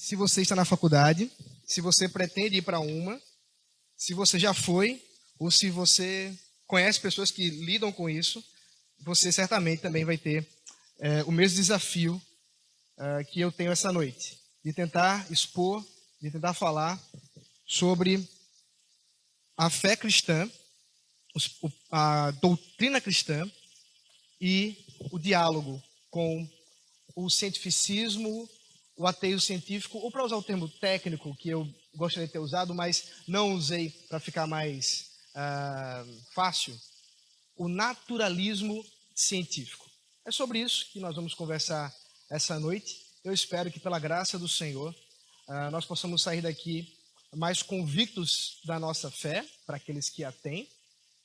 se você está na faculdade, se você pretende ir para uma, se você já foi, ou se você conhece pessoas que lidam com isso, você certamente também vai ter o mesmo desafio que eu tenho essa noite, de tentar expor, de tentar falar sobre a fé cristã, a doutrina cristã e o diálogo com o cientificismo, o ateio científico, ou para usar o termo técnico, que eu gostaria de ter usado, mas não usei para ficar mais fácil, o naturalismo científico. É sobre isso que nós vamos conversar essa noite. Eu espero que, pela graça do Senhor, nós possamos sair daqui mais convictos da nossa fé, para aqueles que a têm,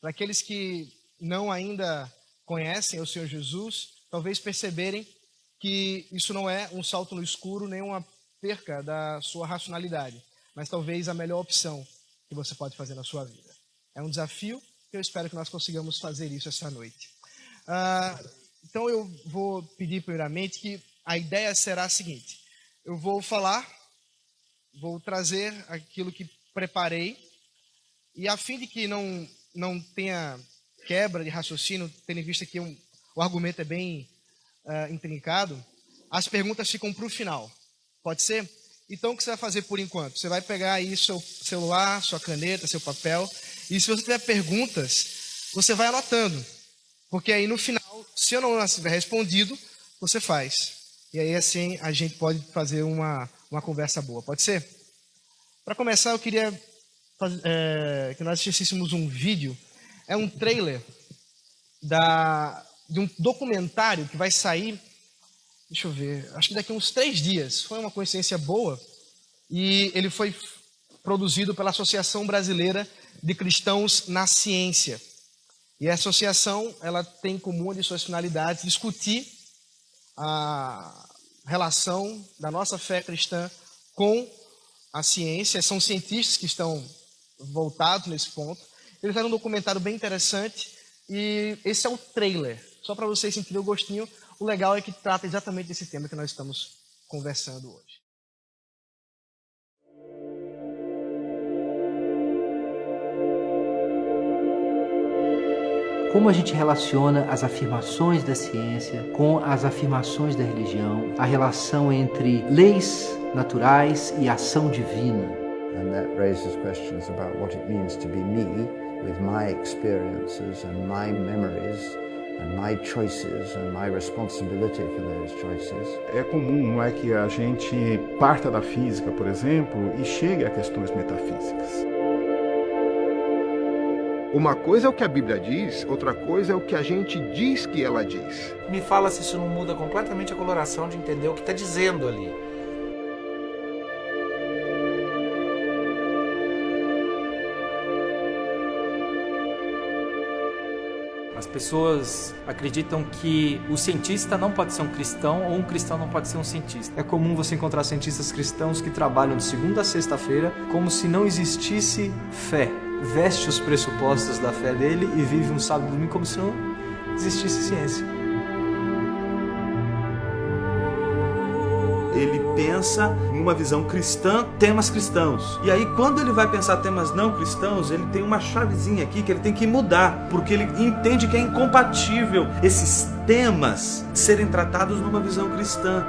para aqueles que não ainda conhecem o Senhor Jesus, talvez perceberem que isso não é um salto no escuro, nem uma perca da sua racionalidade, mas talvez a melhor opção que você pode fazer na sua vida. É um desafio e eu espero que nós consigamos fazer isso essa noite. Então eu vou pedir primeiramente que a ideia será a seguinte: eu vou falar, vou trazer aquilo que preparei, e a fim de que não tenha quebra de raciocínio, tendo em vista que o argumento é bem intrincado, as perguntas ficam para o final. Pode ser? Então, o que você vai fazer por enquanto? Você vai pegar aí seu celular, sua caneta, seu papel, e se você tiver perguntas, você vai anotando. Porque aí no final, se eu não tiver respondido, você faz. E aí assim a gente pode fazer uma conversa boa. Pode ser? Para começar, eu queria que nós assistíssemos um vídeo. É um trailer de um documentário que vai sair, deixa eu ver, acho que daqui a uns 3 dias. Foi uma coincidência boa. E ele foi produzido pela Associação Brasileira de Cristãos na Ciência. E a associação, ela tem em comum de suas finalidades discutir a relação da nossa fé cristã com a ciência. São cientistas que estão voltados nesse ponto. Eles fizeram um documentário bem interessante e esse é o trailer. Só para vocês sentirem o gostinho, o legal é que trata exatamente desse tema que nós estamos conversando hoje. Como a gente relaciona as afirmações da ciência com as afirmações da religião, a relação entre leis naturais e ação divina. And that raises questions about what it means to be me, with my experiences and my memories and my choices and my responsibility for those choices. É comum, não é, que a gente parta da física, por exemplo, e chegue a questões metafísicas. Uma coisa é o que a Bíblia diz, outra coisa é o que a gente diz que ela diz. Me fala se isso não muda completamente a coloração de entender o que está dizendo ali. As pessoas acreditam que o cientista não pode ser um cristão ou um cristão não pode ser um cientista. É comum você encontrar cientistas cristãos que trabalham de segunda a sexta-feira como se não existisse fé. Veste os pressupostos da fé dele e vive um sábado e domingo como se não existisse ciência. Ele pensa em uma visão cristã, temas cristãos. E aí, quando ele vai pensar temas não cristãos, ele tem uma chavezinha aqui que ele tem que mudar, porque ele entende que é incompatível esses temas serem tratados numa visão cristã.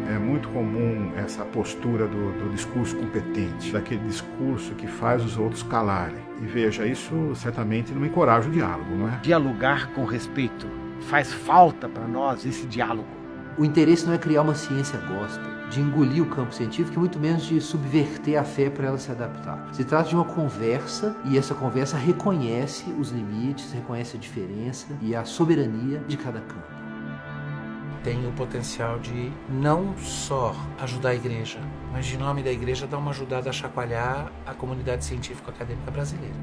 É muito comum essa postura do discurso competente, daquele discurso que faz os outros calarem. E veja, isso certamente não encoraja o diálogo, não é? Dialogar com respeito. Faz falta para nós esse diálogo. O interesse não é criar uma ciência gospel, de engolir o campo científico e muito menos de subverter a fé para ela se adaptar. Se trata de uma conversa e essa conversa reconhece os limites, reconhece a diferença e a soberania de cada campo. Tem o potencial de não só ajudar a igreja, mas de nome da igreja dar uma ajudada a chacoalhar a comunidade científico-acadêmica brasileira.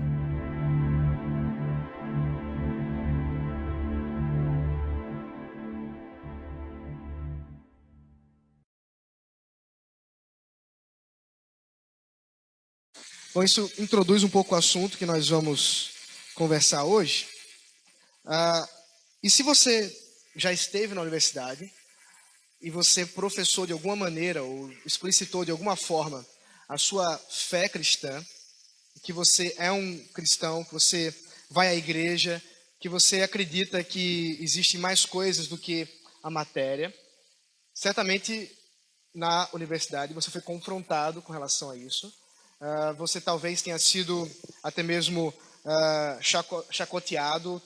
Bom, isso introduz um pouco o assunto que nós vamos conversar hoje. E se você já esteve na universidade, e você professou de alguma maneira ou explicitou de alguma forma a sua fé cristã, que você é um cristão, que você vai à igreja, que você acredita que existem mais coisas do que a matéria, certamente na universidade você foi confrontado com relação a isso. Você talvez tenha sido até mesmo chacoteado,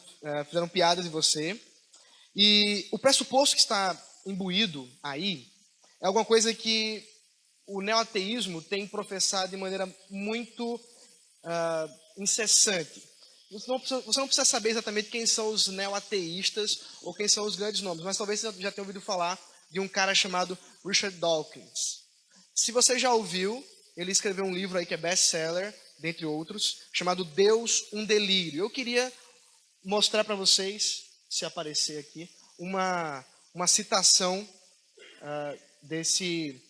fizeram piadas de você. E o pressuposto que está imbuído aí é alguma coisa que o neoateísmo tem professado de maneira muito incessante. Você não precisa saber exatamente quem são os neoateístas ou quem são os grandes nomes, mas talvez você já tenha ouvido falar de um cara chamado Richard Dawkins. Se você já ouviu, ele escreveu um livro aí que é best-seller, dentre outros, chamado Deus, um Delírio. Eu queria mostrar para vocês, se aparecer aqui, uma citação desse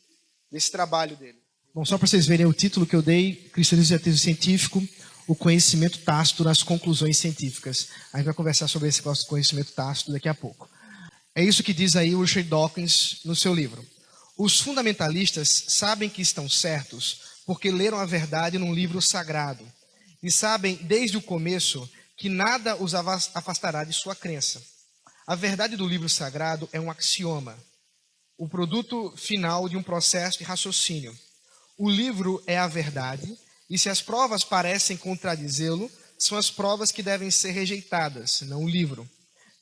trabalho dele. Bom, só para vocês verem o título que eu dei, Cristianismo e Ateísmo Científico, o conhecimento tácito nas conclusões científicas. A gente vai conversar sobre esse conhecimento tácito daqui a pouco. É isso que diz aí o Richard Dawkins no seu livro. Os fundamentalistas sabem que estão certos porque leram a verdade num livro sagrado e sabem desde o começo que nada os afastará de sua crença. A verdade do livro sagrado é um axioma, o produto final de um processo de raciocínio. O livro é a verdade, e se as provas parecem contradizê-lo, são as provas que devem ser rejeitadas, não o livro.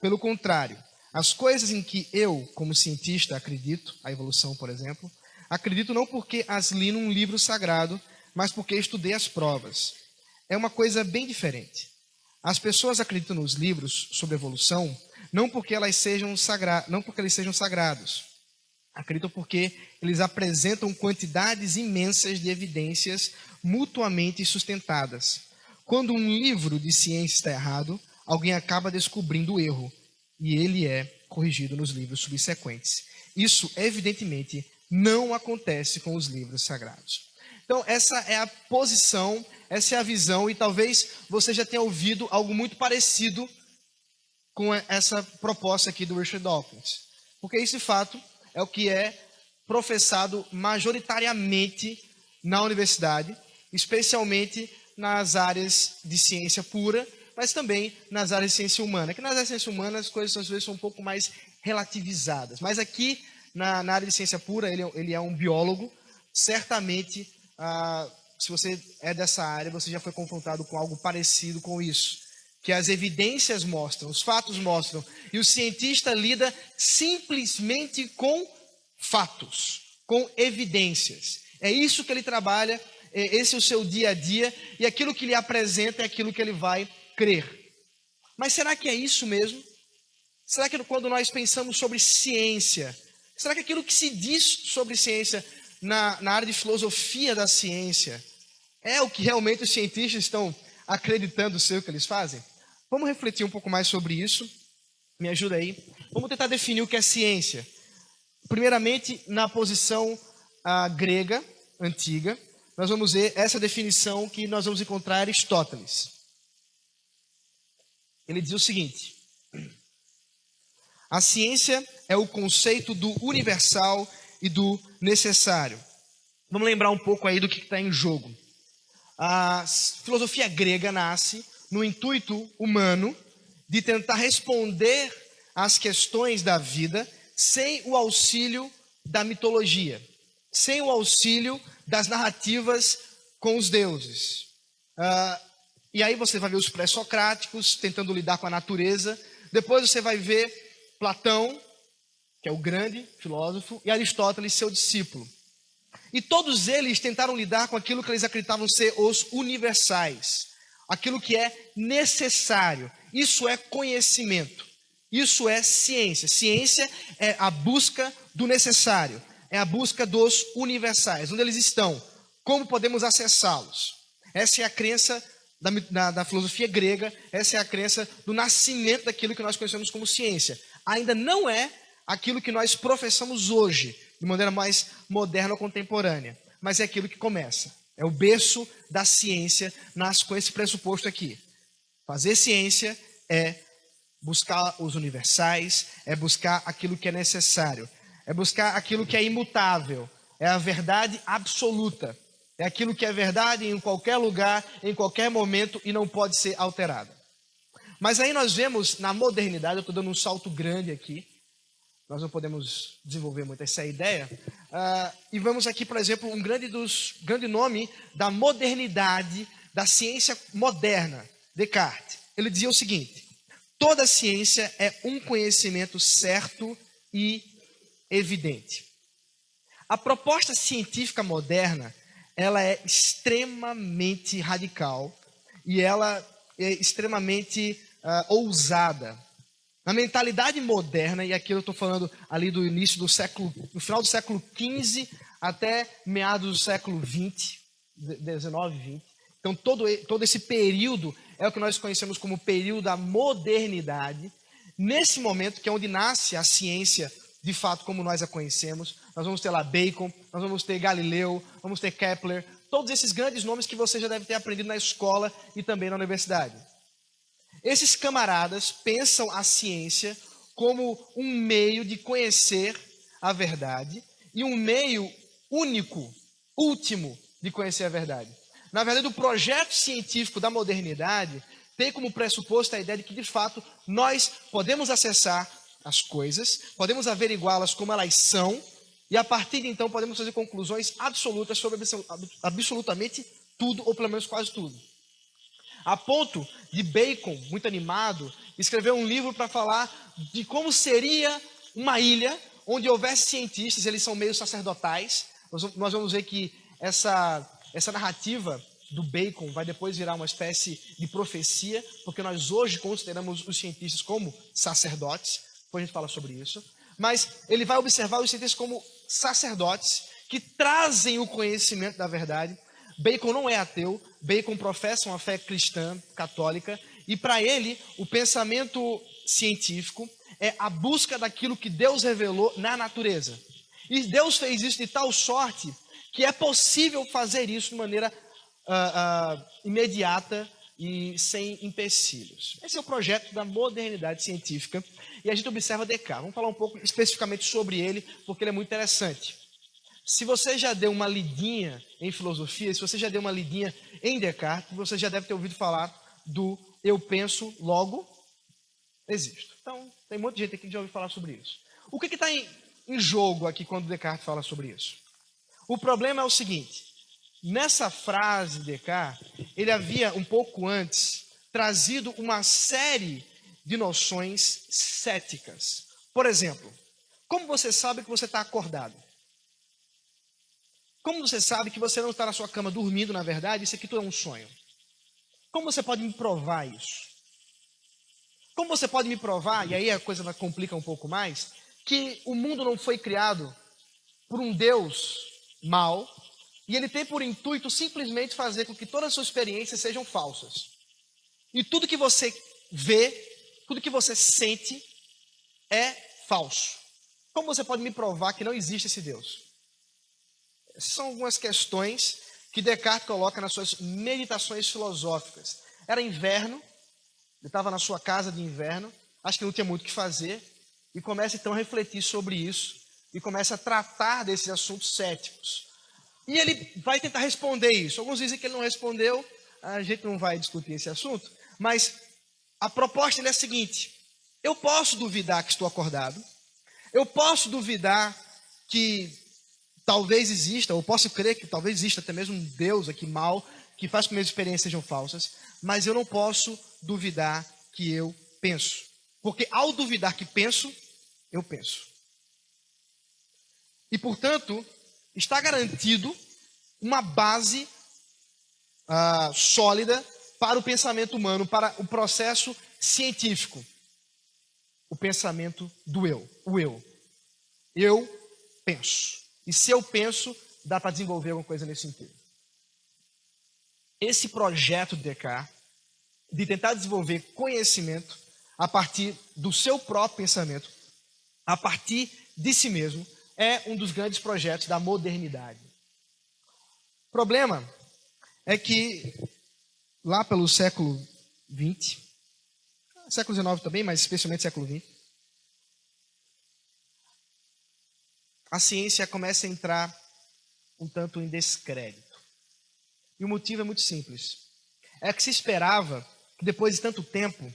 Pelo contrário, as coisas em que eu, como cientista, acredito, a evolução, por exemplo, acredito não porque as li num livro sagrado, mas porque estudei as provas. É uma coisa bem diferente. As pessoas acreditam nos livros sobre evolução não porque eles sejam sagrados. Acreditam porque eles apresentam quantidades imensas de evidências mutuamente sustentadas. Quando um livro de ciência está errado, alguém acaba descobrindo o erro e ele é corrigido nos livros subsequentes. Isso, evidentemente, não acontece com os livros sagrados. Então, essa é a posição, essa é a visão, e talvez você já tenha ouvido algo muito parecido com essa proposta aqui do Richard Dawkins. Porque esse fato é o que é professado majoritariamente na universidade, especialmente nas áreas de ciência pura, mas também nas áreas de ciência humana. Que nas áreas de ciência humana as coisas às vezes são um pouco mais relativizadas. Mas aqui, na área de ciência pura, ele é um biólogo. Certamente, se você é dessa área, você já foi confrontado com algo parecido com isso. Que as evidências mostram, os fatos mostram, e o cientista lida simplesmente com fatos, com evidências. É isso que ele trabalha, esse é o seu dia a dia, e aquilo que ele apresenta é aquilo que ele vai crer. Mas será que é isso mesmo? Será que quando nós pensamos sobre ciência, será que aquilo que se diz sobre ciência na área de filosofia da ciência é o que realmente os cientistas estão acreditando ser o que eles fazem? Vamos refletir um pouco mais sobre isso. Me ajuda aí. Vamos tentar definir o que é ciência. Primeiramente, na posição grega, antiga, nós vamos ver essa definição que nós vamos encontrar em Aristóteles. Ele diz o seguinte: a ciência é o conceito do universal e do necessário. Vamos lembrar um pouco aí do que está em jogo. A filosofia grega nasce no intuito humano de tentar responder às questões da vida sem o auxílio da mitologia, sem o auxílio das narrativas com os deuses. E aí você vai ver os pré-socráticos tentando lidar com a natureza. Depois você vai ver Platão, que é o grande filósofo, e Aristóteles, seu discípulo. E todos eles tentaram lidar com aquilo que eles acreditavam ser os universais, aquilo que é necessário. Isso é conhecimento, isso é ciência. Ciência é a busca do necessário, é a busca dos universais. Onde eles estão? Como podemos acessá-los? Essa é a crença da filosofia grega, essa é a crença do nascimento daquilo que nós conhecemos como ciência. Ainda não é aquilo que nós professamos hoje, de maneira mais moderna ou contemporânea, mas é aquilo que começa. É o berço da ciência, nasce com esse pressuposto aqui. Fazer ciência é buscar os universais, é buscar aquilo que é necessário. é buscar aquilo que é imutável, é a verdade absoluta, é aquilo que é verdade em qualquer lugar, em qualquer momento e não pode ser alterada. Mas aí nós vemos na modernidade, eu estou dando um salto grande aqui, nós não podemos desenvolver muito essa ideia, e vamos aqui, por exemplo, um grande nome da modernidade, da ciência moderna, Descartes. Ele dizia o seguinte: toda ciência é um conhecimento certo e evidente. A proposta científica moderna, ela é extremamente radical e ela é extremamente ousada. Na mentalidade moderna, e aqui eu estou falando ali do início do século, no final do século XV até meados do século XX, 19, 20. Então todo esse período é o que nós conhecemos como período da modernidade. Nesse momento, que é onde nasce a ciência, de fato, como nós a conhecemos, nós vamos ter lá Bacon, nós vamos ter Galileu, vamos ter Kepler, todos esses grandes nomes que você já deve ter aprendido na escola e também na universidade. Esses camaradas pensam a ciência como um meio de conhecer a verdade e um meio único, último, de conhecer a verdade. Na verdade, o projeto científico da modernidade tem como pressuposto a ideia de que, de fato, nós podemos acessar as coisas, podemos averiguá-las como elas são, e a partir de então podemos fazer conclusões absolutas sobre absolutamente tudo, ou pelo menos quase tudo. A ponto de Bacon, muito animado, escrever um livro para falar de como seria uma ilha onde houvesse cientistas, eles são meio sacerdotais. Nós vamos ver que essa narrativa do Bacon vai depois virar uma espécie de profecia, porque nós hoje consideramos os cientistas como sacerdotes, depois a gente fala sobre isso, mas ele vai observar os cientistas como sacerdotes que trazem o conhecimento da verdade. Bacon não é ateu, Bacon professa uma fé cristã, católica, e para ele o pensamento científico é a busca daquilo que Deus revelou na natureza. E Deus fez isso de tal sorte que é possível fazer isso de maneira imediata e sem empecilhos. Esse é o projeto da modernidade científica e a gente observa Descartes. Vamos falar um pouco especificamente sobre ele, porque ele é muito interessante. Se você já deu uma lidinha em filosofia, se você já deu uma lidinha em Descartes, você já deve ter ouvido falar do eu penso, logo existo. Então, tem um monte de gente aqui que já ouviu falar sobre isso. O que está em jogo aqui quando Descartes fala sobre isso? O problema é o seguinte: nessa frase de Descartes, ele havia um pouco antes trazido uma série de noções céticas. Por exemplo, como você sabe que você está acordado? Como você sabe que você não está na sua cama dormindo, na verdade, isso aqui tudo é um sonho? Como você pode me provar isso? Como você pode me provar, e aí a coisa complica um pouco mais, que o mundo não foi criado por um Deus mau, e ele tem por intuito simplesmente fazer com que todas as suas experiências sejam falsas. E tudo que você vê, tudo que você sente é falso. Como você pode me provar que não existe esse Deus? Essas são algumas questões que Descartes coloca nas suas meditações filosóficas. Era inverno, ele estava na sua casa de inverno, acho que não tinha muito o que fazer, e começa então a refletir sobre isso, e começa a tratar desses assuntos céticos. E ele vai tentar responder isso. Alguns dizem que ele não respondeu, a gente não vai discutir esse assunto, mas a proposta é a seguinte: eu posso duvidar que estou acordado, eu posso duvidar que talvez exista, ou posso crer que talvez exista até mesmo um Deus aqui mau, que faz com que minhas experiências sejam falsas, mas eu não posso duvidar que eu penso. Porque ao duvidar que penso, eu penso. E, portanto, está garantido uma base sólida para o pensamento humano, para o processo científico. O pensamento do eu, o eu. Eu penso. E se eu penso, dá para desenvolver alguma coisa nesse sentido. Esse projeto de Descartes, de tentar desenvolver conhecimento a partir do seu próprio pensamento, a partir de si mesmo, é um dos grandes projetos da modernidade. O problema é que, lá pelo século XX, século XIX também, mas especialmente século XX, a ciência começa a entrar um tanto em descrédito. E o motivo é muito simples. É que se esperava que depois de tanto tempo,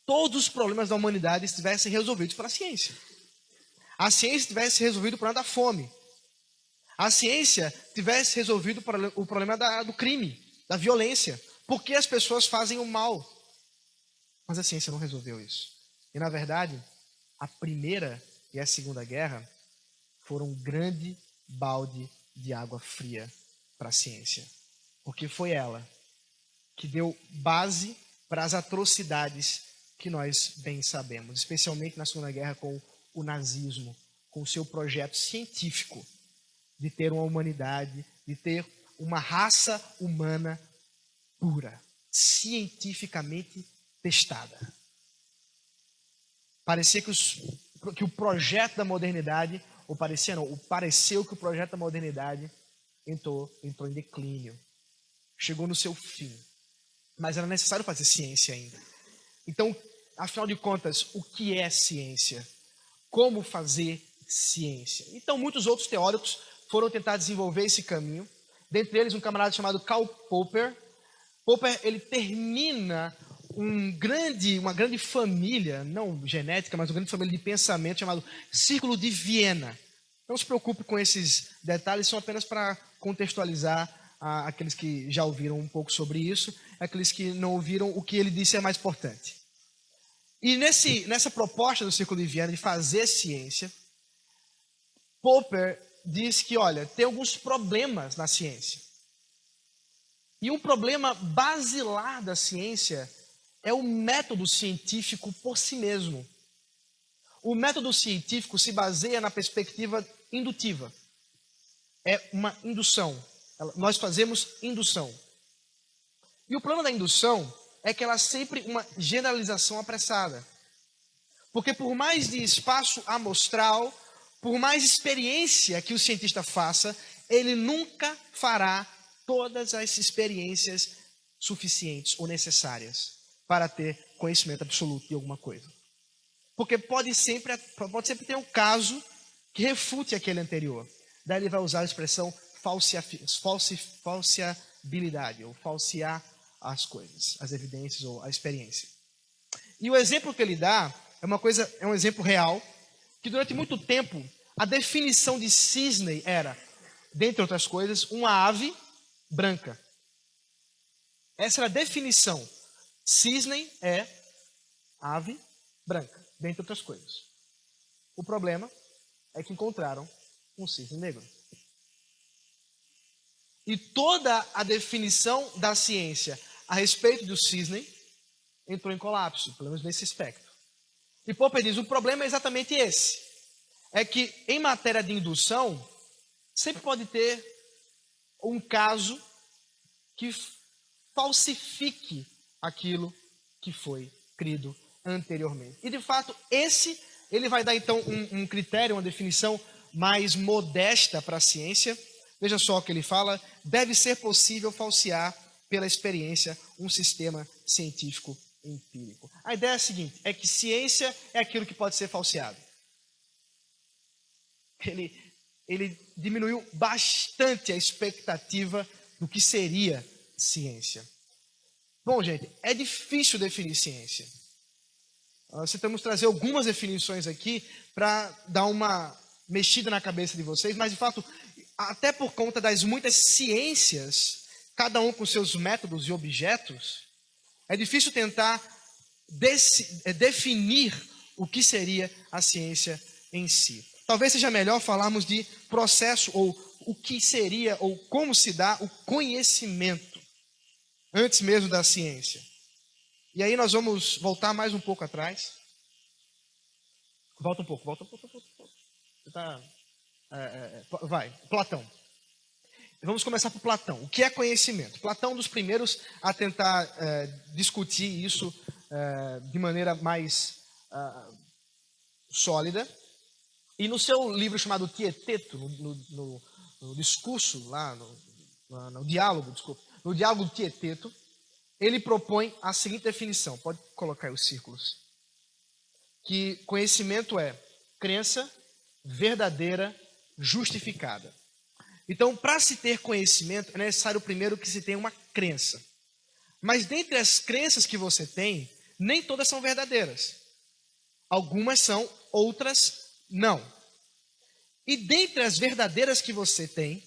todos os problemas da humanidade estivessem resolvidos pela ciência. A ciência tivesse resolvido o problema da fome. A ciência tivesse resolvido o problema do crime, da violência. Por que as pessoas fazem o mal? Mas a ciência não resolveu isso. E, na verdade, a Primeira e a Segunda Guerra foram um grande balde de água fria para a ciência. Porque foi ela que deu base para as atrocidades que nós bem sabemos, especialmente na Segunda Guerra com o nazismo, com o seu projeto científico de ter uma humanidade, de ter uma raça humana pura, cientificamente testada. Parecia que o projeto da modernidade, pareceu que o projeto da modernidade entrou em declínio, chegou no seu fim. Mas era necessário fazer ciência ainda. Então, afinal de contas, o que é ciência? Como fazer ciência? Então, muitos outros teóricos foram tentar desenvolver esse caminho. Dentre eles, um camarada chamado Karl Popper. Popper, ele termina uma grande família, não genética, mas uma grande família de pensamento chamado Círculo de Viena. Não se preocupe com esses detalhes, são apenas para contextualizar aqueles que já ouviram um pouco sobre isso, aqueles que não ouviram, o que ele disse é mais importante. E nessa proposta do Círculo de Viena de fazer ciência, Popper diz que, olha, tem alguns problemas na ciência. E um problema basilar da ciência é o método científico por si mesmo. O método científico se baseia na perspectiva indutiva. É uma indução. Nós fazemos indução. E o problema da indução é que ela é sempre uma generalização apressada. Porque por mais de espaço amostral, por mais experiência que o cientista faça, ele nunca fará todas as experiências suficientes ou necessárias para ter conhecimento absoluto de alguma coisa. Porque pode sempre ter um caso que refute aquele anterior. Daí ele vai usar a expressão falseabilidade, ou falsear as coisas, as evidências ou a experiência. E o exemplo que ele dá é um exemplo real, que durante muito tempo a definição de cisne era, dentre outras coisas, uma ave branca. Essa era a definição. Cisne é ave branca, dentre outras coisas. O problema é que encontraram um cisne negro. E toda a definição da ciência a respeito do cisne entrou em colapso, pelo menos nesse aspecto. E Popper diz, o problema é exatamente esse. É que em matéria de indução, sempre pode ter um caso que falsifique aquilo que foi crido anteriormente. E de fato, ele vai dar então um critério, uma definição mais modesta para a ciência. Veja só o que ele fala: deve ser possível falsear pela experiência um sistema científico empírico. A ideia é a seguinte, é que ciência é aquilo que pode ser falseado. Ele diminuiu bastante a expectativa do que seria ciência. Bom, gente, é difícil definir ciência. Nós tentamos trazer algumas definições aqui para dar uma mexida na cabeça de vocês, mas de fato, até por conta das muitas ciências, cada um com seus métodos e objetos, é difícil tentar definir o que seria a ciência em si. Talvez seja melhor falarmos de processo, ou o que seria, ou como se dá o conhecimento, antes mesmo da ciência. E aí nós vamos voltar mais um pouco atrás. Volta um pouco. Vai, Platão. Vamos começar por Platão. O que é conhecimento? Platão é um dos primeiros a tentar discutir isso de maneira mais sólida. E no seu livro chamado Tieteto, no discurso, lá no diálogo do Tieteto, ele propõe a seguinte definição, pode colocar aí os círculos, que conhecimento é crença verdadeira justificada. Então, para se ter conhecimento, é necessário primeiro que se tenha uma crença. Mas dentre as crenças que você tem, nem todas são verdadeiras. Algumas são, outras não. E dentre as verdadeiras que você tem,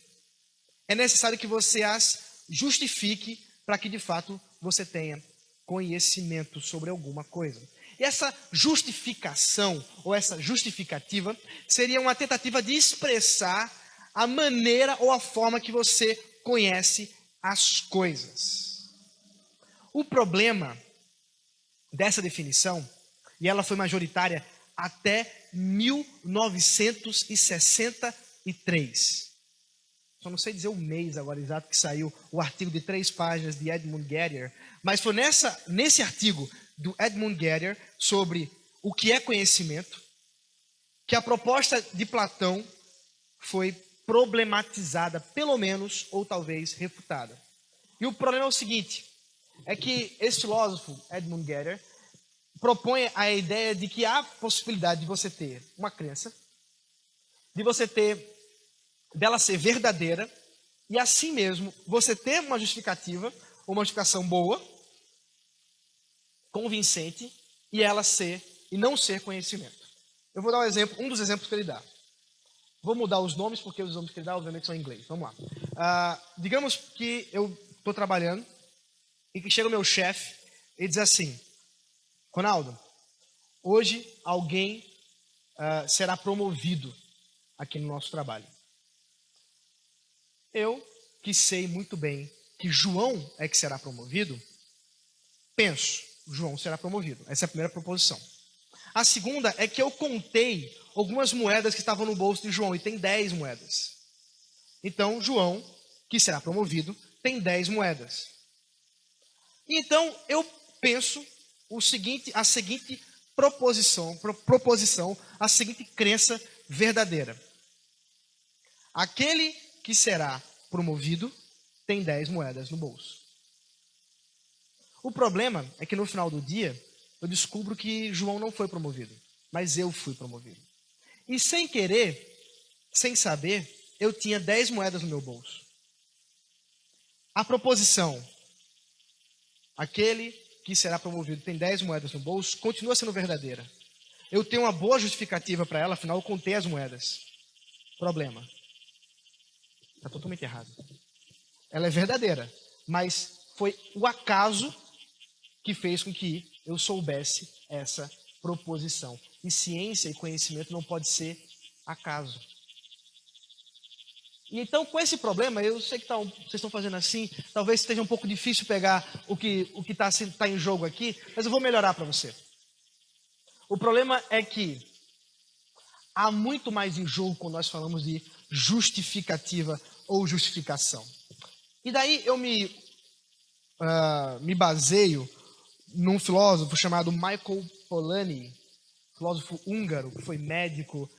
é necessário que você as justifique para que de fato você tenha conhecimento sobre alguma coisa. E essa justificação, ou essa justificativa, seria uma tentativa de expressar a maneira ou a forma que você conhece as coisas. O problema dessa definição, e ela foi majoritária até 1963. Só não sei dizer o mês agora exato que saiu o artigo de 3 páginas de Edmund Gettier, mas foi nesse artigo do Edmund Gettier sobre o que é conhecimento que a proposta de Platão foi problematizada, pelo menos, ou talvez refutada. E o problema é o seguinte, é que esse filósofo, Edmund Gettier, propõe a ideia de que há possibilidade de você ter uma crença, de você ter, dela ser verdadeira, e assim mesmo, você ter uma justificativa, uma justificação boa, convincente, e ela ser, e não ser conhecimento. Eu vou dar um dos exemplos que ele dá. Vou mudar os nomes, porque os nomes que ele dá, obviamente, são em inglês. Vamos lá. Digamos que eu estou trabalhando e que chega o meu chefe e diz assim, Ronaldo, hoje alguém será promovido aqui no nosso trabalho. Eu, que sei muito bem que João é que será promovido, penso, João será promovido. Essa é a primeira proposição. A segunda é que eu contei algumas moedas que estavam no bolso de João, e tem 10 moedas. Então, João, que será promovido, tem 10 moedas. Então, eu penso a seguinte proposição, a seguinte crença verdadeira. Aquele que será promovido tem 10 moedas no bolso. O problema é que no final do dia, eu descubro que João não foi promovido, mas eu fui promovido. E sem querer, sem saber, eu tinha 10 moedas no meu bolso. A proposição, aquele que será promovido tem 10 moedas no bolso, continua sendo verdadeira. Eu tenho uma boa justificativa para ela, afinal eu contei as moedas. Problema. Está totalmente errado. Ela é verdadeira, mas foi o acaso que fez com que eu soubesse essa proposição. E ciência e conhecimento não pode ser acaso. E então, com esse problema, eu sei que vocês estão fazendo assim, talvez esteja um pouco difícil pegar o que está em jogo aqui, mas eu vou melhorar para você. O problema é que há muito mais em jogo quando nós falamos de justificativa ou justificação. E daí eu me baseio num filósofo chamado Michael Polanyi, filósofo húngaro, que foi médico,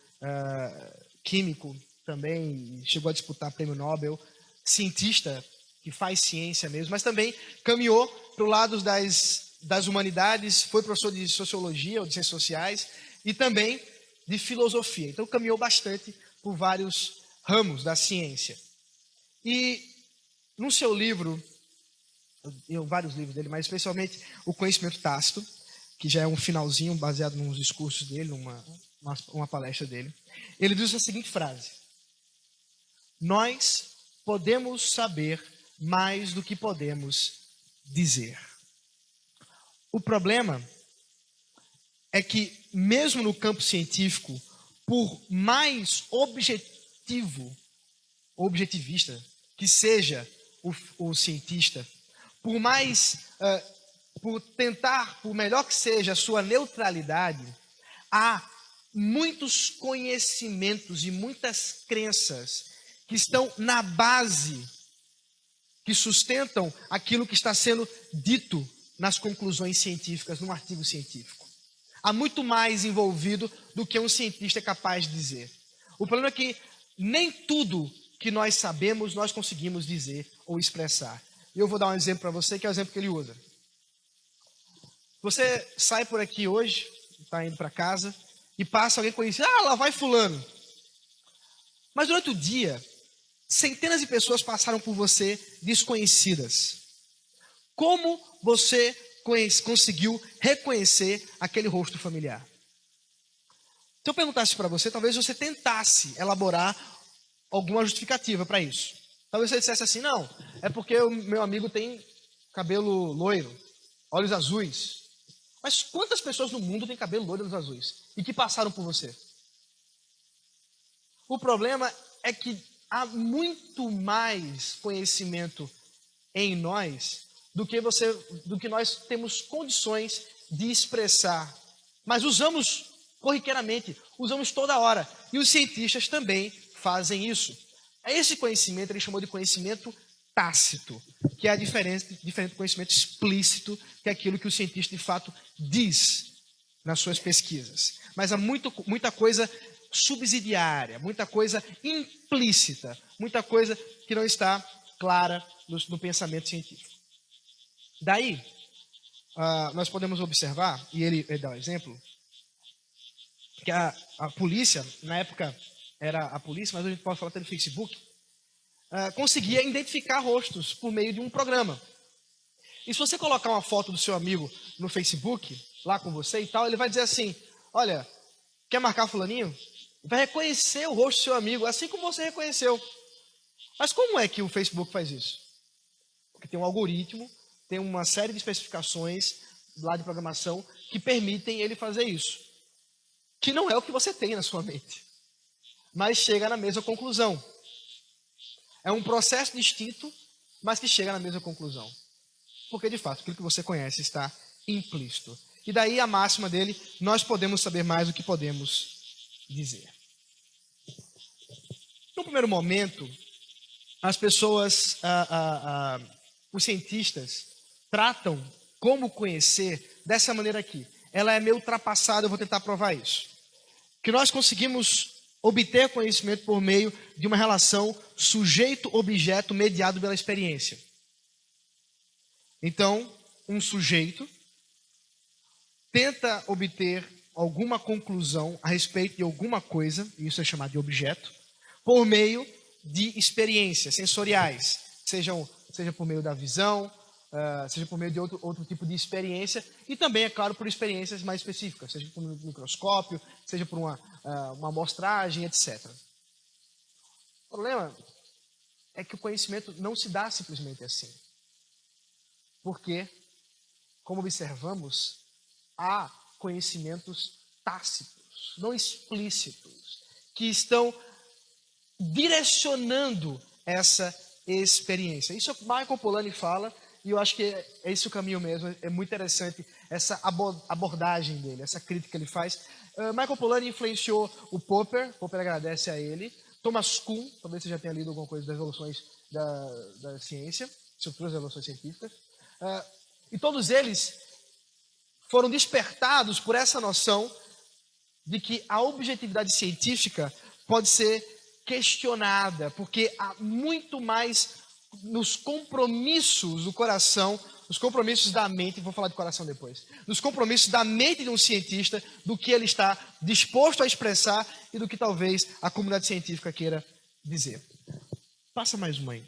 químico também, chegou a disputar prêmio Nobel, cientista que faz ciência mesmo, mas também caminhou para o lado das humanidades, foi professor de sociologia ou de ciências sociais e também de filosofia. Então caminhou bastante por vários ramos da ciência. E no seu livro, vários livros dele, mas especialmente O Conhecimento Tácito, que já é um finalzinho baseado nos discursos dele, uma palestra dele, ele diz a seguinte frase: nós podemos saber mais do que podemos dizer. O problema é que, mesmo no campo científico, por mais objetivista que seja o cientista, por melhor que seja a sua neutralidade, há muitos conhecimentos e muitas crenças que estão na base, que sustentam aquilo que está sendo dito nas conclusões científicas, num artigo científico. Há muito mais envolvido do que um cientista é capaz de dizer. O problema é que nem tudo que nós sabemos, nós conseguimos dizer ou expressar. E eu vou dar um exemplo para você, que é o exemplo que ele usa. Você sai por aqui hoje, está indo para casa, e passa alguém conhecido, lá vai fulano. Mas durante o dia, centenas de pessoas passaram por você desconhecidas. Como você conseguiu reconhecer aquele rosto familiar? Se eu perguntasse para você, talvez você tentasse elaborar alguma justificativa para isso. Talvez você dissesse assim, não, é porque o meu amigo tem cabelo loiro, olhos azuis. Mas quantas pessoas no mundo têm cabelo loiro e olhos azuis? E que passaram por você? O problema é que há muito mais conhecimento em nós do que nós temos condições de expressar. Mas usamos corriqueiramente, usamos toda hora. E os cientistas também fazem isso. Esse conhecimento ele chamou de conhecimento tácito, que é diferente do conhecimento explícito, que é aquilo que o cientista de fato diz nas suas pesquisas. Mas há muita coisa subsidiária, muita coisa implícita, muita coisa que não está clara no pensamento científico. Daí, nós podemos observar, e ele dá um exemplo, que a polícia, na época era a polícia, mas hoje a gente pode falar até no Facebook, conseguia identificar rostos por meio de um programa. E se você colocar uma foto do seu amigo no Facebook, lá com você e tal, ele vai dizer assim, olha, quer marcar fulaninho? Vai reconhecer o rosto do seu amigo, assim como você reconheceu. Mas como é que o Facebook faz isso? Porque tem um algoritmo, tem uma série de especificações lá de programação que permitem ele fazer isso. Que não é o que você tem na sua mente, mas chega na mesma conclusão. É um processo distinto, mas que chega na mesma conclusão. Porque, de fato, aquilo que você conhece está implícito. E daí a máxima dele, nós podemos saber mais do que podemos dizer. No primeiro momento, as pessoas, os cientistas, tratam como conhecer dessa maneira aqui. Ela é meio ultrapassada, eu vou tentar provar isso. Que nós conseguimos obter conhecimento por meio de uma relação sujeito-objeto mediado pela experiência. Então, um sujeito tenta obter alguma conclusão a respeito de alguma coisa, isso é chamado de objeto, por meio de experiências sensoriais, seja por meio da visão, seja por meio de outro tipo de experiência, e também, é claro, por experiências mais específicas, seja por um microscópio, seja por uma amostragem, etc. O problema é que o conhecimento não se dá simplesmente assim. Porque, como observamos, há conhecimentos tácitos, não explícitos, que estão direcionando essa experiência. Isso o Michael Polanyi fala, e eu acho que é esse o caminho mesmo. É muito interessante essa abordagem dele, essa crítica que ele faz. Michael Polanyi influenciou o Popper agradece a ele. Thomas Kuhn, talvez você já tenha lido alguma coisa das evoluções da ciência, estruturas das evoluções científicas. E todos eles foram despertados por essa noção de que a objetividade científica pode ser questionada, porque há muito mais nos compromissos do coração, nos compromissos da mente, vou falar de coração depois, nos compromissos da mente de um cientista, do que ele está disposto a expressar e do que talvez a comunidade científica queira dizer. Passa mais uma aí.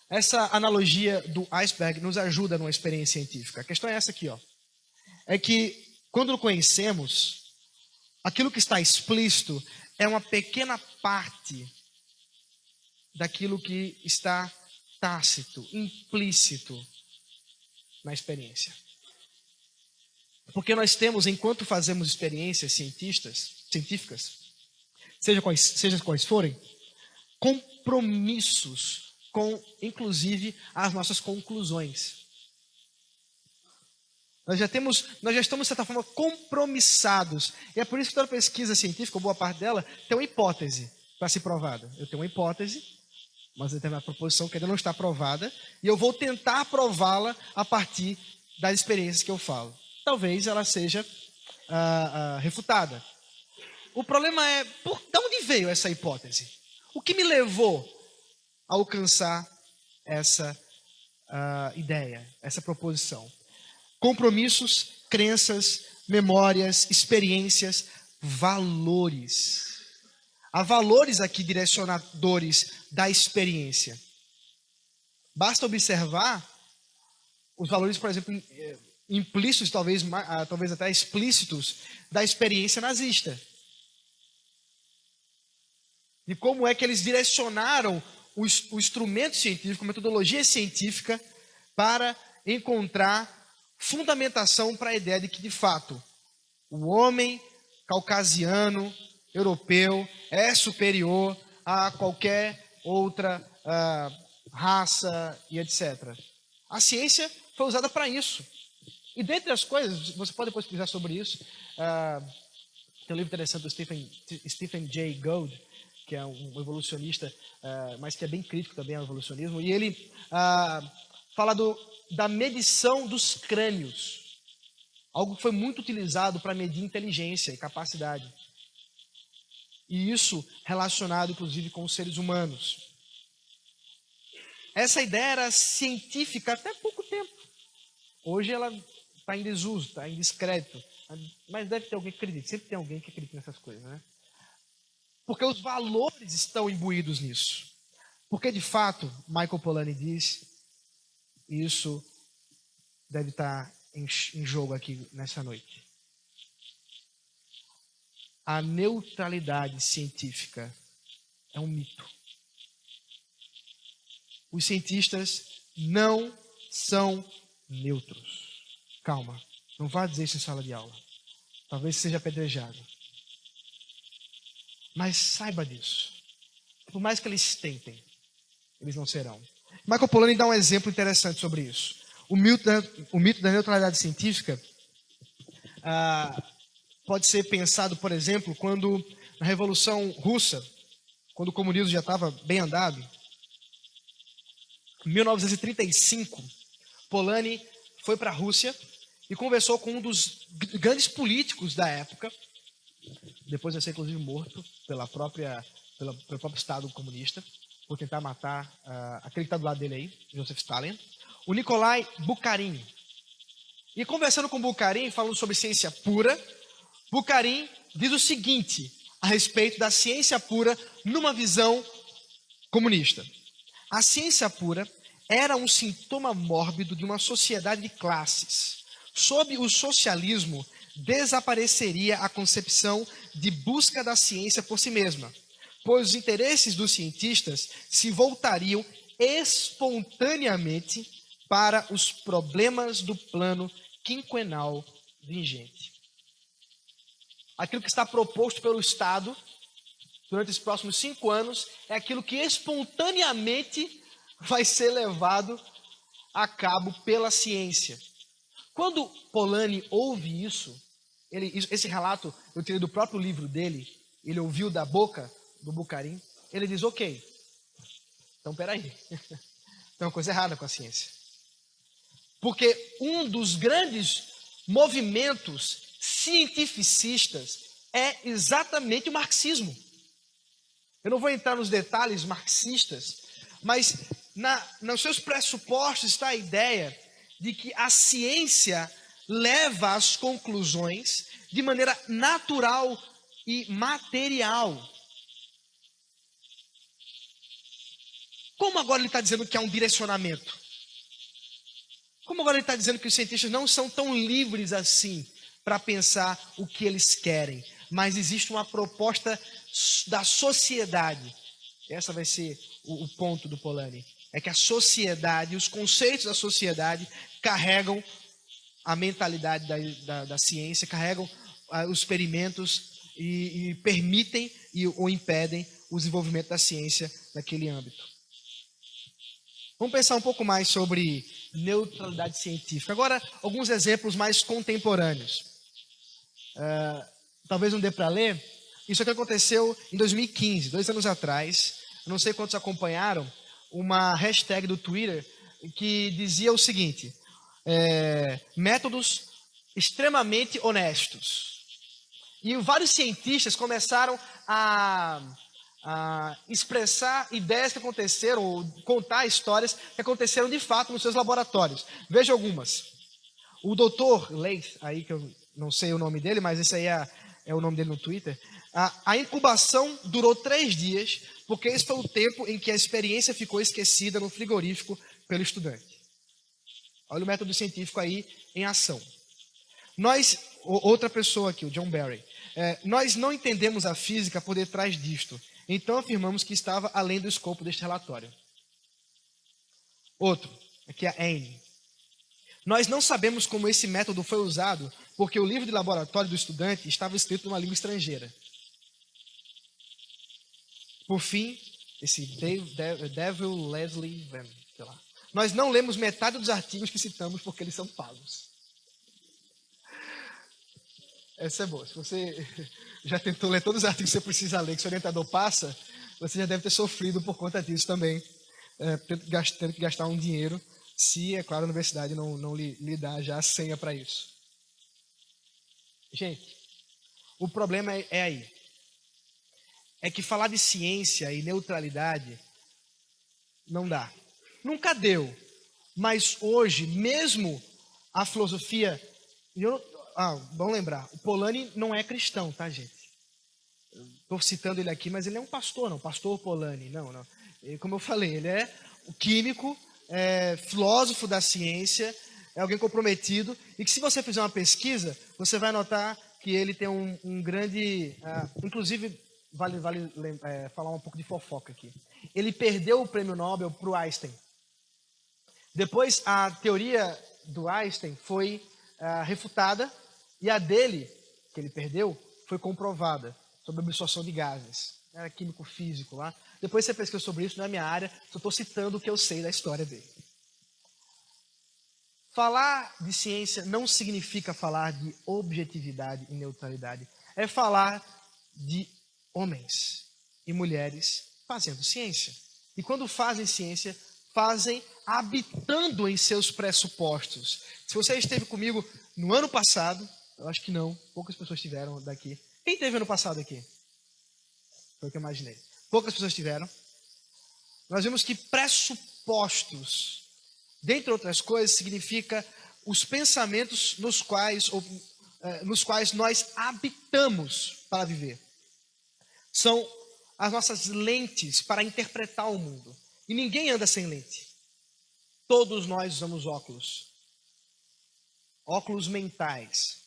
Essa analogia do iceberg nos ajuda numa experiência científica. A questão é essa aqui, ó. É que quando conhecemos, aquilo que está explícito é uma pequena parte daquilo que está tácito, implícito na experiência. Porque nós temos, enquanto fazemos experiências científicas, seja quais forem, compromissos com, inclusive, as nossas conclusões. Nós já estamos, de certa forma, compromissados. E é por isso que toda pesquisa científica, ou boa parte dela, tem uma hipótese para ser provada. Eu tenho uma hipótese, uma determinada proposição que ainda não está provada, e eu vou tentar prová-la a partir das experiências que eu falo. Talvez ela seja refutada. O problema é, de onde veio essa hipótese? O que me levou a alcançar essa ideia, essa proposição? Compromissos, crenças, memórias, experiências, valores. Há valores aqui direcionadores da experiência. Basta observar os valores, por exemplo, implícitos, talvez até explícitos, da experiência nazista. E como é que eles direcionaram o instrumento científico, a metodologia científica, para encontrar fundamentação para a ideia de que, de fato, o homem caucasiano, europeu, é superior a qualquer outra raça e etc. A ciência foi usada para isso. E dentre as coisas, você pode depois pesquisar sobre isso, tem um livro interessante do Stephen Jay Gould, que é um evolucionista, mas que é bem crítico também ao evolucionismo, e ele fala da medição dos crânios, algo que foi muito utilizado para medir inteligência e capacidade. E isso relacionado, inclusive, com os seres humanos. Essa ideia era científica até pouco tempo. Hoje ela está em desuso, está em descrédito. Mas deve ter alguém que acredite. Sempre tem alguém que acredita nessas coisas, né? Porque os valores estão imbuídos nisso. Porque, de fato, Michael Polanyi diz, isso deve estar em jogo aqui nessa noite. A neutralidade científica é um mito. Os cientistas não são neutros. Calma, não vá dizer isso em sala de aula. Talvez seja apedrejado. Mas saiba disso. Por mais que eles tentem, eles não serão. Michael Polanyi dá um exemplo interessante sobre isso. O mito da neutralidade científica pode ser pensado, por exemplo, quando na Revolução Russa, quando o comunismo já estava bem andado, em 1935, Polanyi foi para a Rússia e conversou com um dos grandes políticos da época, depois de ser inclusive morto pelo próprio Estado comunista, por tentar matar aquele que está do lado dele aí, Joseph Stalin, o Nikolai Bukharin. E conversando com Bukharin, falando sobre ciência pura, Bukharin diz o seguinte a respeito da ciência pura numa visão comunista. A ciência pura era um sintoma mórbido de uma sociedade de classes. Sob o socialismo, desapareceria a concepção de busca da ciência por si mesma, pois os interesses dos cientistas se voltariam espontaneamente para os problemas do plano quinquenal vigente. Aquilo que está proposto pelo Estado durante os próximos 5 anos é aquilo que espontaneamente vai ser levado a cabo pela ciência. Quando Polanyi ouve isso, esse relato eu tirei do próprio livro dele, ele ouviu da boca do Bukharin, ele diz, ok, então peraí, tem uma coisa errada com a ciência. Porque um dos grandes movimentos cientificistas é exatamente o marxismo. Eu não vou entrar nos detalhes marxistas, mas nos seus pressupostos está a ideia de que a ciência leva às conclusões de maneira natural e material. Como agora ele está dizendo que há um direcionamento? Como agora ele está dizendo que os cientistas não são tão livres assim para pensar o que eles querem, mas existe uma proposta da sociedade. Essa vai ser o ponto do Polanyi. É que a sociedade, os conceitos da sociedade carregam a mentalidade da ciência, carregam os experimentos e permitem ou impedem o desenvolvimento da ciência naquele âmbito. Vamos pensar um pouco mais sobre neutralidade científica. Agora, alguns exemplos mais contemporâneos. Talvez não dê para ler. Isso aqui aconteceu em 2015, 2 anos atrás. Eu não sei quantos acompanharam uma hashtag do Twitter que dizia o seguinte: métodos extremamente honestos. E vários cientistas começaram a expressar ideias que aconteceram, ou contar histórias que aconteceram de fato nos seus laboratórios. Veja algumas. O Dr. Leith, aí que eu não sei o nome dele, mas esse aí é o nome dele no Twitter, A incubação durou 3 dias, porque esse foi o tempo em que a experiência ficou esquecida no frigorífico pelo estudante. Olha o método científico aí em ação. Outra pessoa aqui, o John Barry. Nós não entendemos a física por detrás disto, então afirmamos que estava além do escopo deste relatório. Outro, aqui é a Anne. Nós não sabemos como esse método foi usado, porque o livro de laboratório do estudante estava escrito numa língua estrangeira. Por fim, esse Devil Leslie Van, sei lá. Nós não lemos metade dos artigos que citamos porque eles são pagos. Essa é boa. Se você já tentou ler todos os artigos que você precisa ler, que seu orientador passa, você já deve ter sofrido por conta disso também, tendo que gastar um dinheiro, se, é claro, a universidade não lhe dá já a senha para isso. Gente, o problema é aí. É que falar de ciência e neutralidade não dá. Nunca deu. Mas hoje, mesmo a filosofia... vamos lembrar, o Polanyi não é cristão, tá, gente? Estou citando ele aqui, mas ele é um pastor, não. Pastor Polanyi, não. Como eu falei, ele é o químico, filósofo da ciência, é alguém comprometido, e que se você fizer uma pesquisa, você vai notar que ele tem um grande... inclusive... Vale falar um pouco de fofoca aqui. Ele perdeu o prêmio Nobel para o Einstein. Depois, a teoria do Einstein foi refutada e a dele, que ele perdeu, foi comprovada sobre a absorção de gases. Era químico físico lá. Depois você pesquisa sobre isso, não é minha área, só estou citando o que eu sei da história dele. Falar de ciência não significa falar de objetividade e neutralidade. É falar de homens e mulheres fazendo ciência. E quando fazem ciência, fazem habitando em seus pressupostos. Se você esteve comigo no ano passado, eu acho que não, poucas pessoas estiveram daqui. Quem esteve ano passado aqui? Foi o que eu imaginei. Poucas pessoas estiveram. Nós vimos que pressupostos, dentre outras coisas, significa os pensamentos nos quais nós habitamos para viver. São as nossas lentes para interpretar o mundo. E ninguém anda sem lente. Todos nós usamos óculos. Óculos mentais,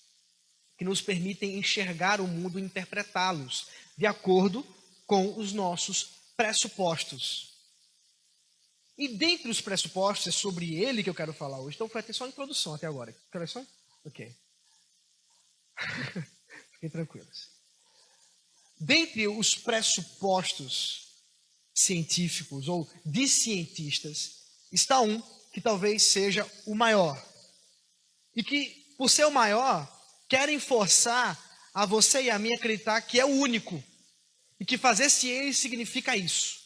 que nos permitem enxergar o mundo e interpretá-los de acordo com os nossos pressupostos. E dentre os pressupostos, é sobre ele que eu quero falar hoje. Então foi até só a introdução até agora. Introdução? Ok. Fiquem tranquilos. Dentre os pressupostos científicos ou de cientistas, está um que talvez seja o maior. E que, por ser o maior, querem forçar a você e a mim acreditar que é o único. E que fazer ciência significa isso,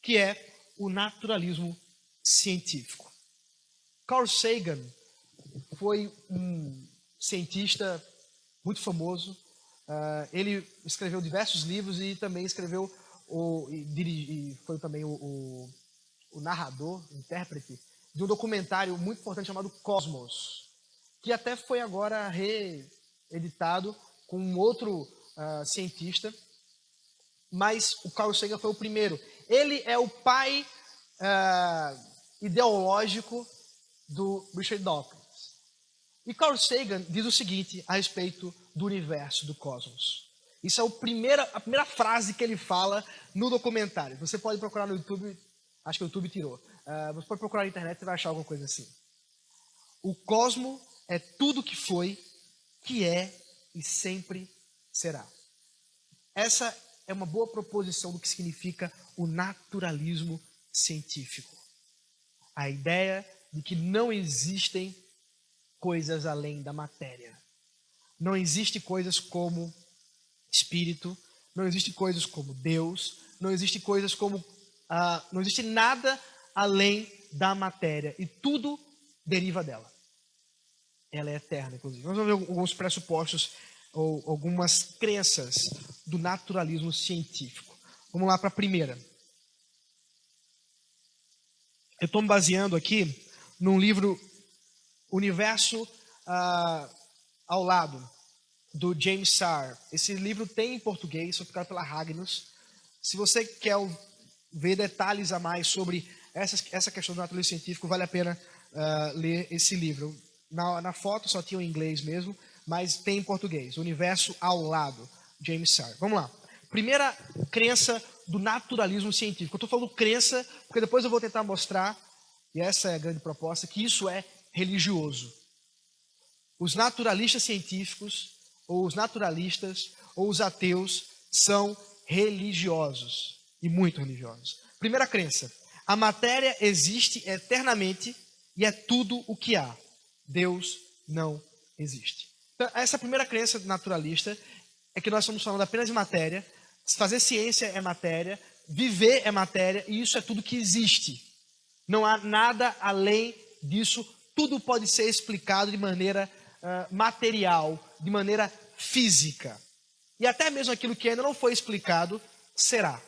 que é o naturalismo científico. Carl Sagan foi um cientista muito famoso. Ele escreveu diversos livros e também escreveu foi também o narrador, o intérprete de um documentário muito importante chamado Cosmos, que até foi agora reeditado com um outro cientista, mas o Carl Sagan foi o primeiro. Ele é o pai ideológico do Richard Dawkins. E Carl Sagan diz o seguinte a respeito do universo, do cosmos. Isso é a primeira frase que ele fala no documentário. Você pode procurar no YouTube, acho que o YouTube tirou. Você pode procurar na internet e vai achar alguma coisa assim. O cosmos é tudo que foi, que é e sempre será. Essa é uma boa proposição do que significa o naturalismo científico. A ideia de que não existem coisas além da matéria. Não existe coisas como espírito, não existe coisas como Deus, não existe coisas como... não existe nada além da matéria. E tudo deriva dela. Ela é eterna, inclusive. Nós vamos ver alguns pressupostos ou algumas crenças do naturalismo científico. Vamos lá para a primeira. Eu estou me baseando aqui num livro Universo ao Lado, do James Sarr. Esse livro tem em português, foi publicado pela Ragnos. Se você quer ver detalhes a mais sobre essa questão do naturalismo científico, vale a pena ler esse livro. Na foto só tinha em inglês mesmo, mas tem em português. O Universo ao Lado, James Sarr. Vamos lá. Primeira crença do naturalismo científico. Eu estou falando crença, porque depois eu vou tentar mostrar, e essa é a grande proposta, que isso é religioso. Os naturalistas científicos, ou os naturalistas, ou os ateus, são religiosos, e muito religiosos. Primeira crença: a matéria existe eternamente e é tudo o que há. Deus não existe. Então, essa primeira crença naturalista é que nós estamos falando apenas de matéria. Fazer ciência é matéria, viver é matéria, e isso é tudo que existe. Não há nada além disso. Tudo pode ser explicado de maneira material, de maneira física. E até mesmo aquilo que ainda não foi explicado será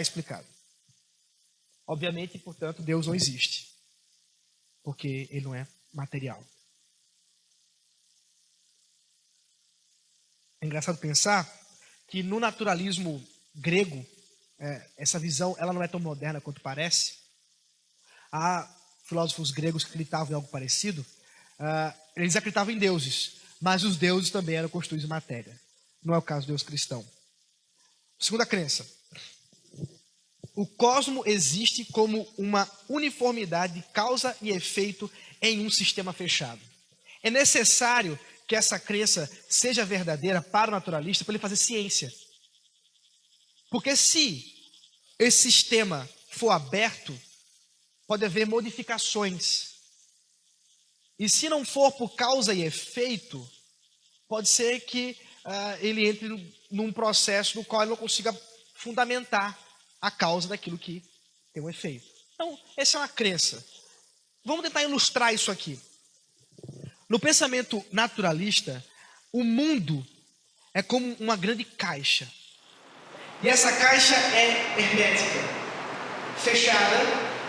explicado. Obviamente, portanto, Deus não existe, porque ele não é material. É engraçado pensar que no naturalismo grego, essa visão ela não é tão moderna quanto parece. Há filósofos gregos que acreditavam em algo parecido. Eles acreditavam em deuses, mas os deuses também eram construídos em matéria. Não é o caso do Deus cristão. Segunda crença: o cosmo existe como uma uniformidade de causa e efeito em um sistema fechado. É necessário que essa crença seja verdadeira para o naturalista, para ele fazer ciência. Porque se esse sistema for aberto, pode haver modificações. E se não for por causa e efeito, pode ser que ele entre num processo no qual ele não consiga fundamentar a causa daquilo que tem um efeito. Então, essa é uma crença. Vamos tentar ilustrar isso aqui. No pensamento naturalista, o mundo é como uma grande caixa. E essa caixa é hermética, fechada,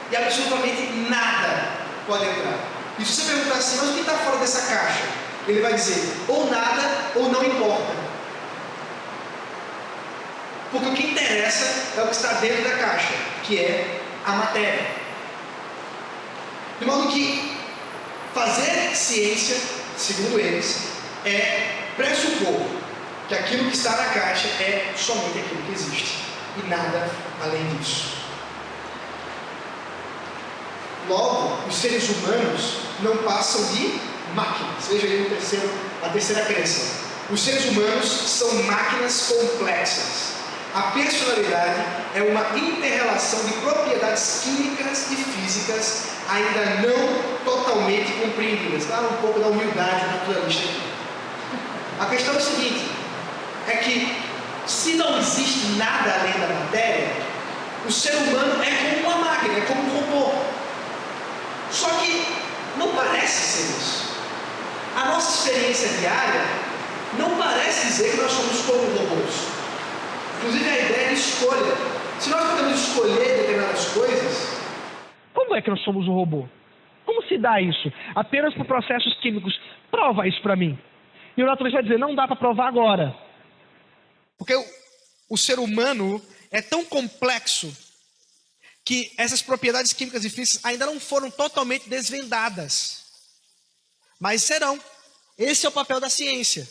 e absolutamente nada pode entrar. E se você perguntar assim, mas o que está fora dessa caixa? Ele vai dizer, ou nada, ou não importa. Porque o que interessa é o que está dentro da caixa, que é a matéria. De modo que fazer ciência, segundo eles, é pressupor que aquilo que está na caixa é somente aquilo que existe e nada além disso. Logo, os seres humanos não passam de máquinas. Veja aí a terceira crença. Os seres humanos são máquinas complexas. A personalidade é uma inter-relação de propriedades químicas e físicas ainda não totalmente compreendidas. Claro, um pouco da humildade naturalista aqui. A questão é o seguinte, é que se não existe nada além da matéria, o ser humano é como uma máquina, é como um robô. Só que não parece ser isso. A nossa experiência diária não parece dizer que nós somos como robôs. Inclusive a ideia de escolha. Se nós podemos escolher determinadas coisas, como é que nós somos um robô? Como se dá isso? Apenas por processos químicos. Prova isso para mim. E o naturalista vai dizer, não dá para provar agora. Porque o ser humano é tão complexo que essas propriedades químicas e físicas ainda não foram totalmente desvendadas. Mas serão. Esse é o papel da ciência.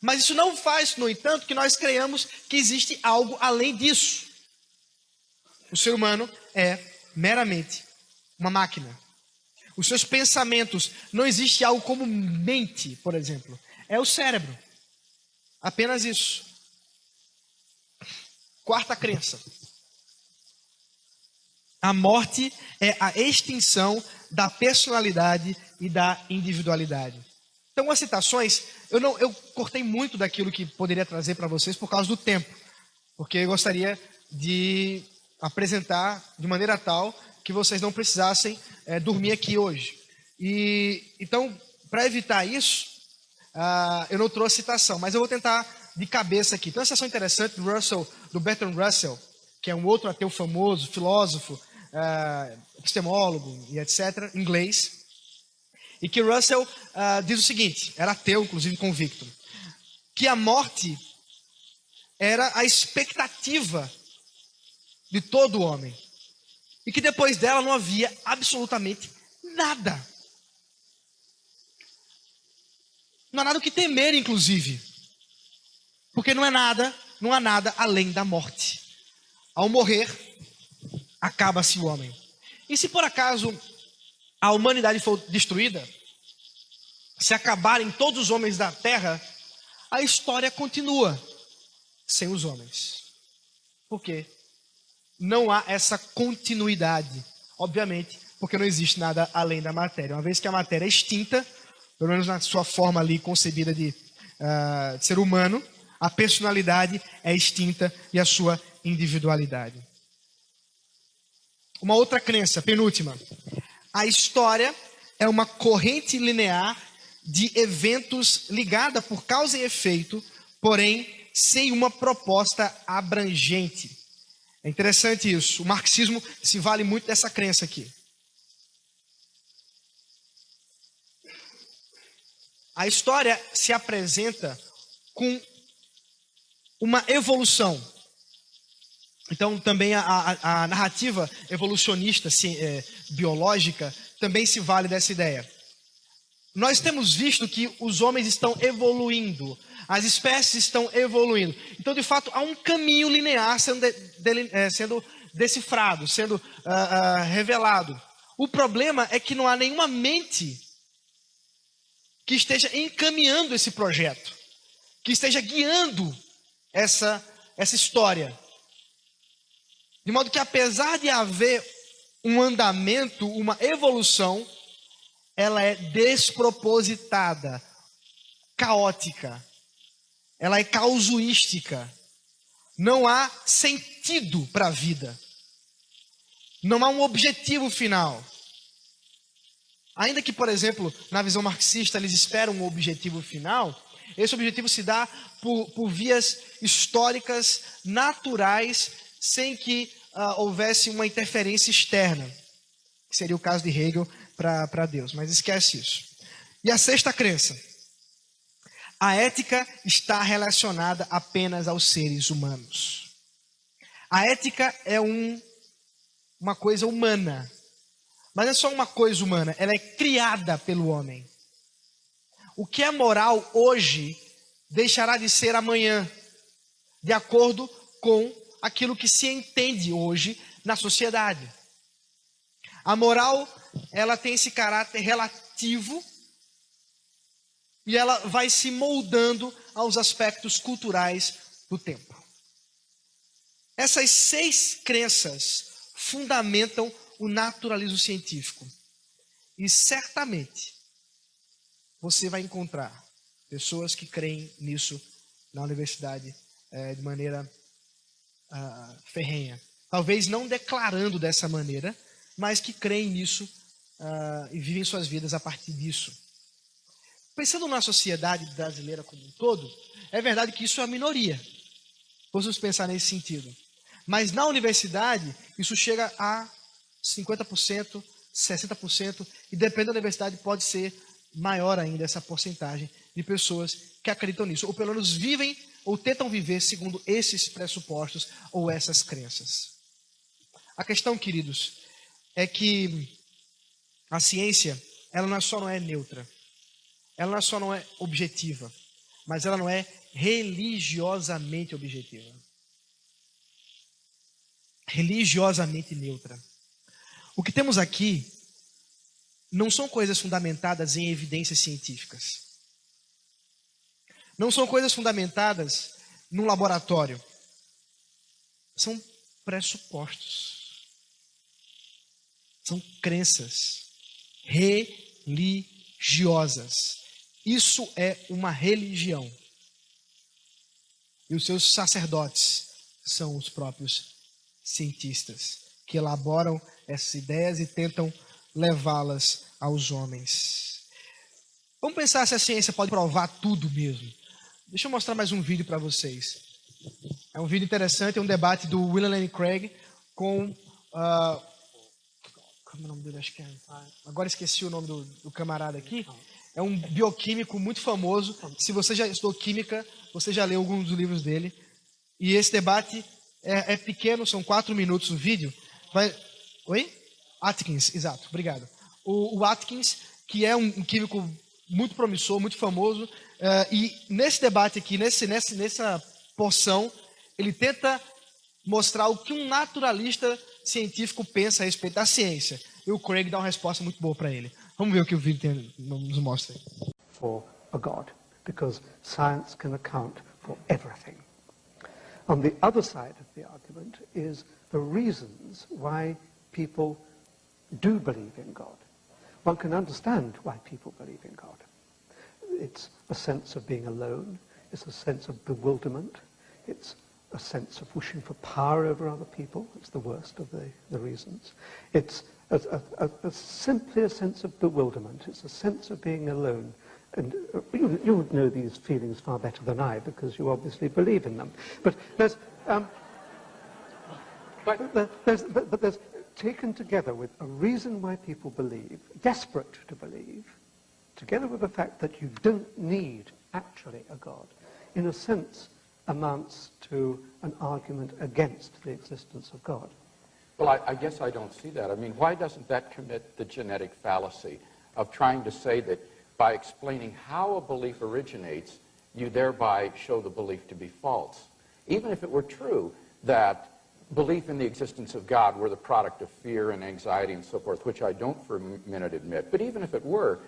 Mas isso não faz, no entanto, que nós creiamos que existe algo além disso. O ser humano é meramente uma máquina. Os seus pensamentos, não existe algo como mente, por exemplo. É o cérebro. Apenas isso. Quarta crença. A morte é a extinção da personalidade e da individualidade. Então, algumas citações, eu cortei muito daquilo que poderia trazer para vocês por causa do tempo, porque eu gostaria de apresentar de maneira tal que vocês não precisassem dormir aqui hoje. Então, para evitar isso, eu não trouxe citação, mas eu vou tentar de cabeça aqui. Tem uma citação interessante do Bertrand Russell, que é um outro ateu famoso, filósofo, epistemólogo e etc., inglês. E que Russell diz o seguinte, era ateu, inclusive convicto, que a morte era a expectativa de todo homem. E que depois dela não havia absolutamente nada. Não há nada o que temer, inclusive. Porque não há nada além da morte. Ao morrer, acaba-se o homem. E se por acaso a humanidade for destruída, se acabarem todos os homens da terra, a história continua sem os homens. Por quê? Não há essa continuidade, obviamente, porque não existe nada além da matéria. Uma vez que a matéria é extinta, pelo menos na sua forma ali concebida de ser humano, a personalidade é extinta e a sua individualidade. Uma outra crença, penúltima. A história é uma corrente linear de eventos ligada por causa e efeito, porém sem uma proposta abrangente. É interessante isso. O marxismo se vale muito dessa crença aqui. A história se apresenta com uma evolução. Então, também a narrativa evolucionista, biológica, também se vale dessa ideia. Nós temos visto que os homens estão evoluindo, as espécies estão evoluindo. Então, de fato, há um caminho linear sendo decifrado, sendo revelado. O problema é que não há nenhuma mente que esteja encaminhando esse projeto, que esteja guiando essa história. De modo que, apesar de haver um andamento, uma evolução, ela é despropositada, caótica, ela é causuística. Não há sentido para a vida. Não há um objetivo final. Ainda que, por exemplo, na visão marxista, eles esperam um objetivo final, esse objetivo se dá por vias históricas, naturais, sem que houvesse uma interferência externa, que seria o caso de Hegel para Deus, mas esquece isso. E a sexta crença: a ética está relacionada apenas aos seres humanos. A ética é uma coisa humana, mas não é só uma coisa humana, ela é criada pelo homem. O que é moral hoje deixará de ser amanhã, de acordo com aquilo que se entende hoje na sociedade. A moral, ela tem esse caráter relativo e ela vai se moldando aos aspectos culturais do tempo. Essas 6 crenças fundamentam o naturalismo científico. E certamente você vai encontrar pessoas que creem nisso na universidade de maneira ferrenha. Talvez não declarando dessa maneira, mas que creem nisso e vivem suas vidas a partir disso. Pensando na sociedade brasileira como um todo, é verdade que isso é a minoria. Vamos pensar nesse sentido. Mas na universidade, isso chega a 50%, 60%, e dependendo da universidade pode ser maior ainda essa porcentagem de pessoas que acreditam nisso, ou pelo menos vivem ou tentam viver segundo esses pressupostos ou essas crenças. A questão, queridos, é que a ciência, ela não é neutra, ela não é objetiva, mas ela não é religiosamente objetiva. Religiosamente neutra. O que temos aqui não são coisas fundamentadas em evidências científicas. Não são coisas fundamentadas num laboratório. São pressupostos. São crenças religiosas. Isso é uma religião. E os seus sacerdotes são os próprios cientistas que elaboram essas ideias e tentam levá-las aos homens. Vamos pensar se a ciência pode provar tudo mesmo. Deixa eu mostrar mais um vídeo para vocês. É um vídeo interessante, é um debate do William Lane Craig com Como é o nome dele? Acho que é... Agora esqueci o nome do camarada aqui. É um bioquímico muito famoso. Se você já estudou química, você já leu alguns dos livros dele. E esse debate é pequeno, são 4 minutos o vídeo. Oi? Atkins, exato, obrigado. O Atkins, que é um químico muito promissor, muito famoso, e nesse debate aqui, nessa porção, ele tenta mostrar o que um naturalista científico pensa a respeito da ciência. E o Craig dá uma resposta muito boa para ele. Vamos ver o que o vídeo nos mostra aí. For a God, because science can account for everything. On the other side of the argument is the reasons why people do believe in God. One can understand why people believe in God. It's a sense of being alone. It's a sense of bewilderment. It's a sense of wishing for power over other people. It's the worst of the reasons. It's simply a sense of bewilderment. It's a sense of being alone. And you would know these feelings far better than I, because you obviously believe in them. But there's taken together with a reason why people believe, desperate to believe, together with the fact that you don't need actually a God, in a sense amounts to an argument against the existence of God. Well, I guess I don't see that. I mean, why doesn't that commit the genetic fallacy of trying to say that by explaining how a belief originates, you thereby show the belief to be false? Even if it were true that belief in the existence of God were the product of fear and anxiety and so forth, which I don't for a minute admit, but even if it were,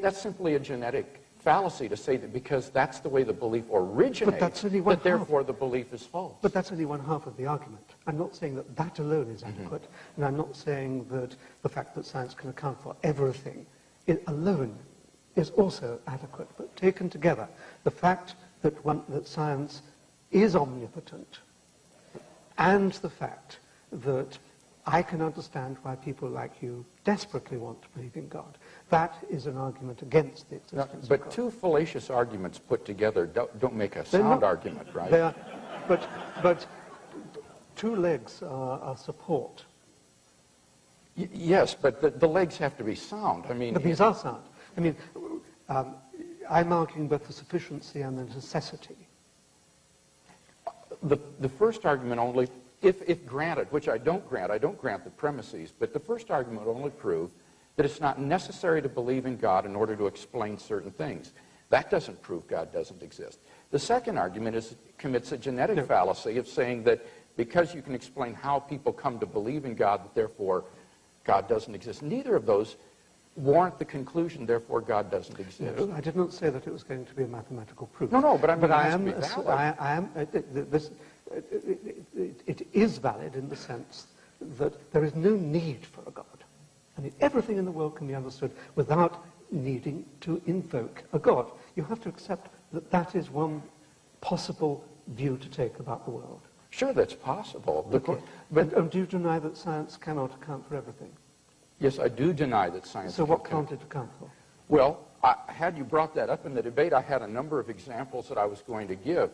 that's simply a genetic fallacy to say that because that's the way the belief originates, that therefore the belief is false. But that's only one half of the argument. I'm not saying that that alone is adequate, and I'm not saying that the fact that science can account for everything alone is also adequate. But taken together, the fact that science is omnipotent, and the fact that I can understand why people like you desperately want to believe in God, that is an argument against the existence of God. But two fallacious arguments put together don't make a sound argument, right? They are, but two legs are support. Yes, but the legs have to be sound. I mean, these are sound. I mean, I'm arguing both the sufficiency and the necessity. The first argument only, if granted, which I don't grant the premises, but the first argument would only prove that it's not necessary to believe in God in order to explain certain things. That doesn't prove God doesn't exist. The second argument commits a genetic fallacy of saying that because you can explain how people come to believe in God, that therefore God doesn't exist. Neither of those warrant the conclusion, therefore God doesn't exist. No, I did not say that it was going to be a mathematical proof. No, but it is valid in the sense that there is no need for a God. I mean, everything in the world can be understood without needing to invoke a God. You have to accept that that is one possible view to take about the world. Sure, that's possible. Okay. But do you deny that science cannot account for everything? Yes, I do deny that science So what can't it account for? Well, had you brought that up in the debate, I had a number of examples that I was going to give.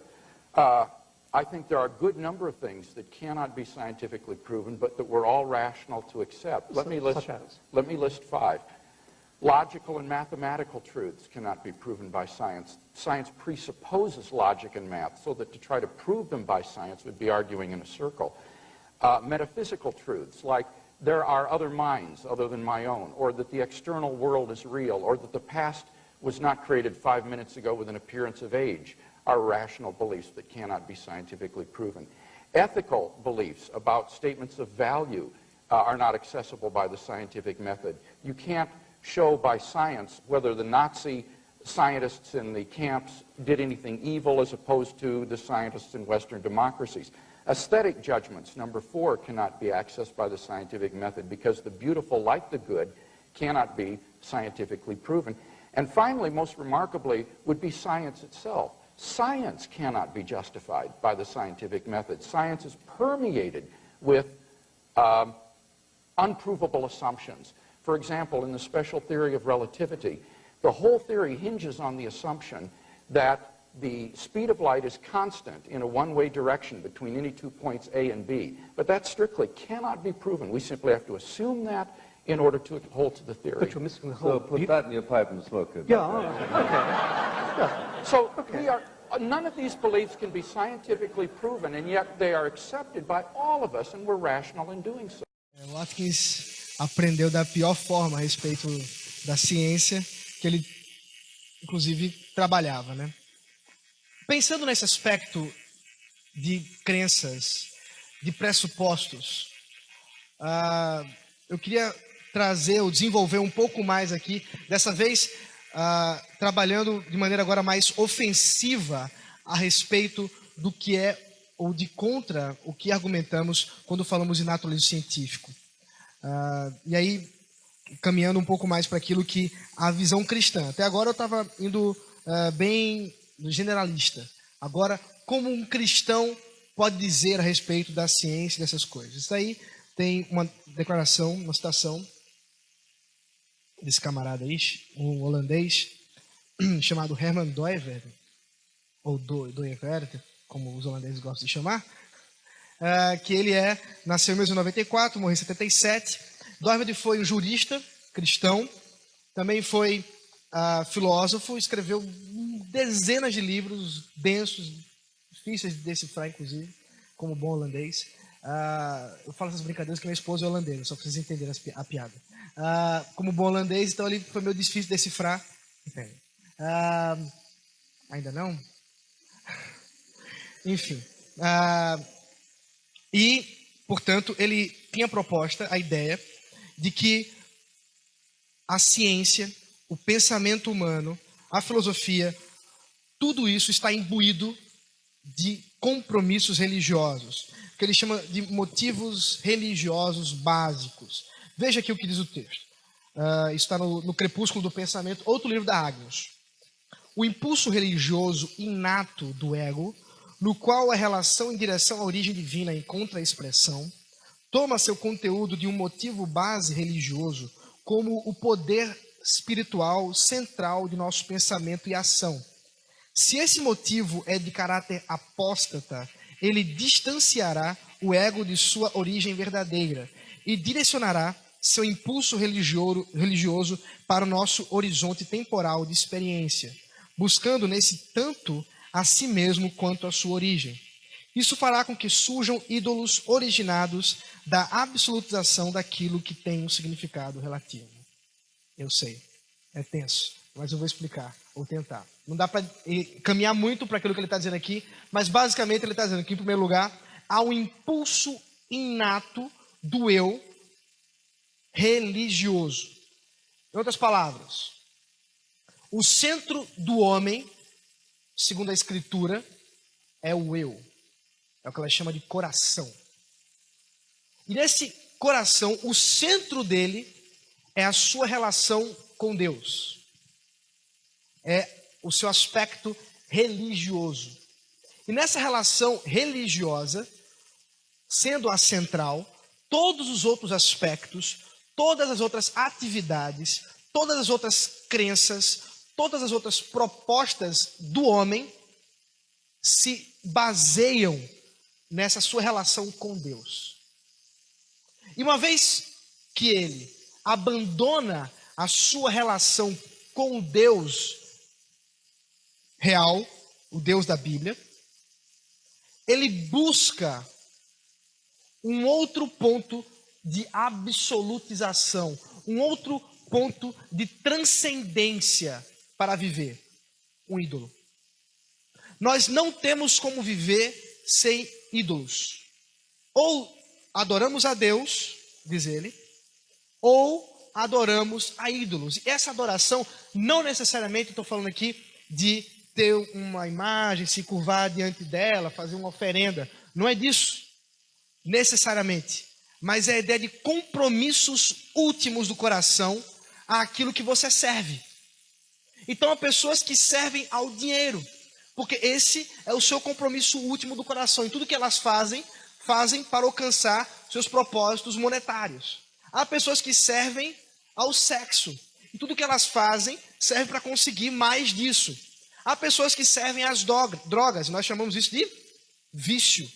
I think there are a good number of things that cannot be scientifically proven, but that we're all rational to accept. Let me list 5. Logical and mathematical truths cannot be proven by science. Science presupposes logic and math, so that to try to prove them by science would be arguing in a circle. Metaphysical truths, like there are other minds other than my own, or that the external world is real, or that the past was not created 5 minutes ago with an appearance of age, are rational beliefs that cannot be scientifically proven. Ethical beliefs about statements of value are not accessible by the scientific method. You can't show by science whether the Nazi scientists in the camps did anything evil as opposed to the scientists in Western democracies. Aesthetic judgments, number 4, cannot be accessed by the scientific method because the beautiful, like the good, cannot be scientifically proven. And finally, most remarkably, would be science itself. Science cannot be justified by the scientific method. Science is permeated with unprovable assumptions. For example, in the special theory of relativity, the whole theory hinges on the assumption that the speed of light is constant in a one-way direction between any 2 points A and B. But that strictly cannot be proven. We simply have to assume that in order to hold to the theory. But you're missing the whole... So put that in your pipe and smoke it. Yeah, all right. Okay. Yeah. So we are, none of these beliefs can be scientifically proven, and yet they are accepted by all of us, and we're rational in doing so. Watkins aprendeu da pior forma a respeito da ciência que ele, inclusive, trabalhava, né? Pensando nesse aspecto de crenças, de pressupostos, eu queria trazer ou desenvolver um pouco mais aqui, dessa vez trabalhando de maneira agora mais ofensiva a respeito do que é ou de contra o que argumentamos quando falamos de naturalismo científico. E aí, caminhando um pouco mais para aquilo que a visão cristã. Até agora eu estava indo bem generalista. Agora, como um cristão pode dizer a respeito da ciência e dessas coisas? Isso aí tem uma declaração, uma citação desse camarada aí, um holandês, chamado Herman Doivert, ou Doivert, como os holandeses gostam de chamar, que ele nasceu em 1994, morreu em 77. Doivert foi um jurista cristão, também foi filósofo, escreveu dezenas de livros densos, difíceis de decifrar, inclusive, como bom holandês. Eu falo essas brincadeiras que minha esposa é holandesa, só para vocês entenderem a piada. Como bom holandês, então ele foi meio difícil de decifrar. Ainda não? Enfim. E, portanto, ele tinha proposta, a ideia, de que a ciência, o pensamento humano, a filosofia, tudo isso está imbuído de compromissos religiosos, que ele chama de motivos religiosos básicos. Veja aqui o que diz o texto. Isso está no Crepúsculo do Pensamento, outro livro da Agnus. O impulso religioso inato do ego, no qual a relação em direção à origem divina encontra expressão, toma seu conteúdo de um motivo base religioso como o poder espiritual central de nosso pensamento e ação. Se esse motivo é de caráter apóstata, ele distanciará o ego de sua origem verdadeira e direcionará seu impulso religioso para o nosso horizonte temporal de experiência, buscando nesse tanto a si mesmo quanto a sua origem. Isso fará com que surjam ídolos originados da absolutização daquilo que tem um significado relativo. Eu sei, é tenso, mas eu vou explicar, ou tentar. Não dá para caminhar muito para aquilo que ele está dizendo aqui, mas basicamente ele está dizendo que, em primeiro lugar, há um impulso inato do eu religioso. Em outras palavras, o centro do homem, segundo a Escritura, é o eu. É o que ela chama de coração. E nesse coração, o centro dele é a sua relação com Deus. É o seu aspecto religioso. E nessa relação religiosa, sendo a central, todos os outros aspectos, todas as outras atividades, todas as outras crenças, todas as outras propostas do homem se baseiam nessa sua relação com Deus. E uma vez que ele abandona a sua relação com o Deus real, o Deus da Bíblia, ele busca um outro ponto de absolutização, um outro ponto de transcendência para viver, um ídolo. Nós não temos como viver sem ídolos. Ou adoramos a Deus, diz ele, ou adoramos a ídolos. E essa adoração, não necessariamente, estou falando aqui de ter uma imagem, se curvar diante dela, fazer uma oferenda. Não é disso, necessariamente. Mas é a ideia de compromissos últimos do coração àquilo que você serve. Então, há pessoas que servem ao dinheiro, porque esse é o seu compromisso último do coração. E tudo que elas fazem para alcançar seus propósitos monetários. Há pessoas que servem ao sexo. E tudo que elas fazem serve para conseguir mais disso. Há pessoas que servem às drogas. Nós chamamos isso de vício.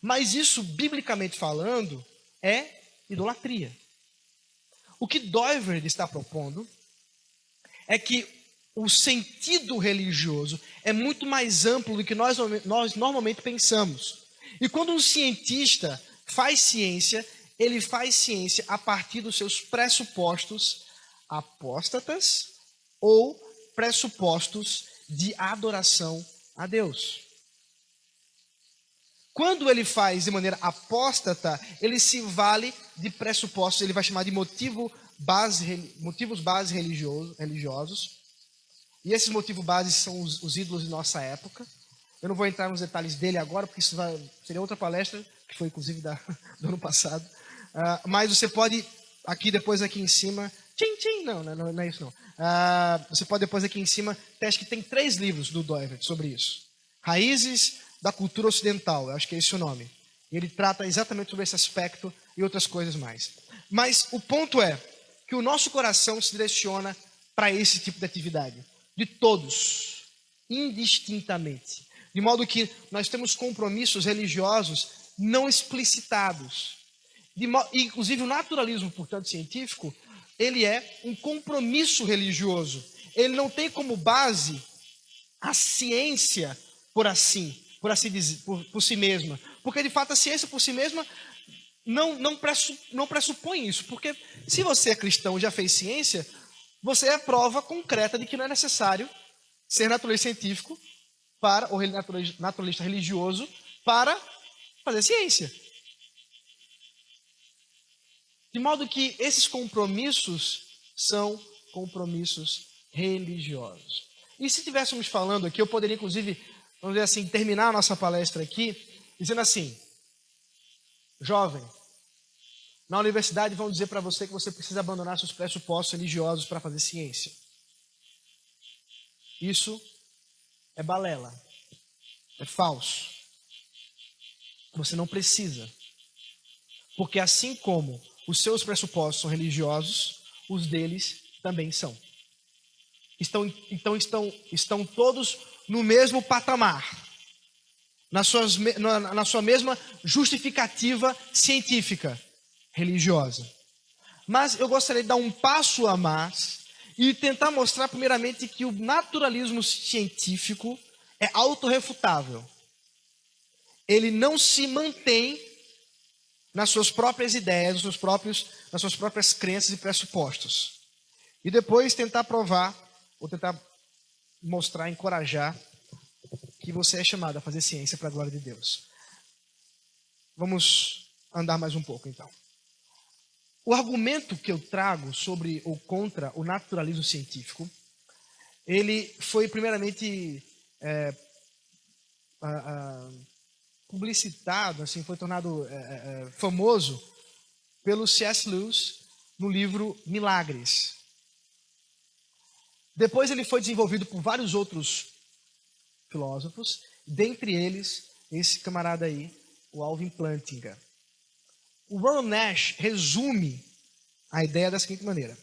Mas isso, biblicamente falando, é idolatria. O que Doiverd está propondo é que o sentido religioso é muito mais amplo do que nós normalmente pensamos. E quando um cientista faz ciência, ele faz ciência a partir dos seus pressupostos apóstatas ou pressupostos de adoração a Deus. Quando ele faz de maneira apóstata, ele se vale de pressupostos, ele vai chamar de motivos base religiosos. E esses motivos bases são os ídolos de nossa época. Eu não vou entrar nos detalhes dele agora, porque isso seria outra palestra, que foi inclusive do ano passado. Mas você pode, aqui em cima... Não é isso não. Você pode depois aqui em cima, acho que tem 3 livros do Doiverd sobre isso. Raízes da cultura ocidental, eu acho que é esse o nome. Ele trata exatamente sobre esse aspecto e outras coisas mais. Mas o ponto é que o nosso coração se direciona para esse tipo de atividade. De todos, indistintamente. De modo que nós temos compromissos religiosos não explicitados. Inclusive o naturalismo, portanto, científico, ele é um compromisso religioso. Ele não tem como base a ciência por si mesma. Porque, de fato, a ciência por si mesma não pressupõe isso. Porque se você é cristão e já fez ciência, você é prova concreta de que não é necessário ser naturalista científico ou naturalista religioso para fazer ciência. De modo que esses compromissos são compromissos religiosos. E se estivéssemos falando aqui, eu poderia inclusive, vamos dizer assim, terminar a nossa palestra aqui, dizendo assim: jovem, na universidade vão dizer para você que você precisa abandonar seus pressupostos religiosos para fazer ciência. Isso é balela, é falso. Você não precisa. Porque assim como os seus pressupostos são religiosos, os deles também são. Estão todos no mesmo patamar, na sua mesma justificativa científica, religiosa. Mas eu gostaria de dar um passo a mais e tentar mostrar primeiramente que o naturalismo científico é autorrefutável. Ele não se mantém nas suas próprias ideias, nas suas próprias crenças e pressupostos. E depois tentar provar, ou tentar mostrar, encorajar, que você é chamado a fazer ciência para a glória de Deus. Vamos andar mais um pouco, então. O argumento que eu trago sobre ou contra o naturalismo científico, ele foi primeiramente publicitado, assim, foi tornado famoso pelo C.S. Lewis no livro Milagres. Depois ele foi desenvolvido por vários outros filósofos, dentre eles esse camarada aí, o Alvin Plantinga. O Ron Nash resume a ideia da seguinte maneira: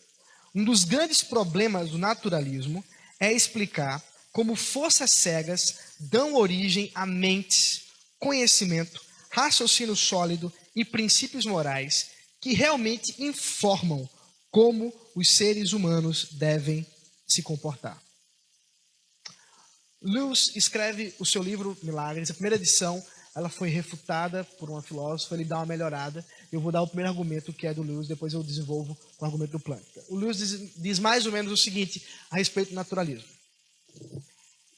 um dos grandes problemas do naturalismo é explicar como forças cegas dão origem a mentes, conhecimento, raciocínio sólido e princípios morais que realmente informam como os seres humanos devem se comportar. Lewis escreve o seu livro Milagres. A primeira edição ela foi refutada por uma filósofa, ele dá uma melhorada. Eu vou dar o primeiro argumento, que é do Lewis, depois eu desenvolvo o argumento do Plantinga. O Lewis diz mais ou menos o seguinte a respeito do naturalismo: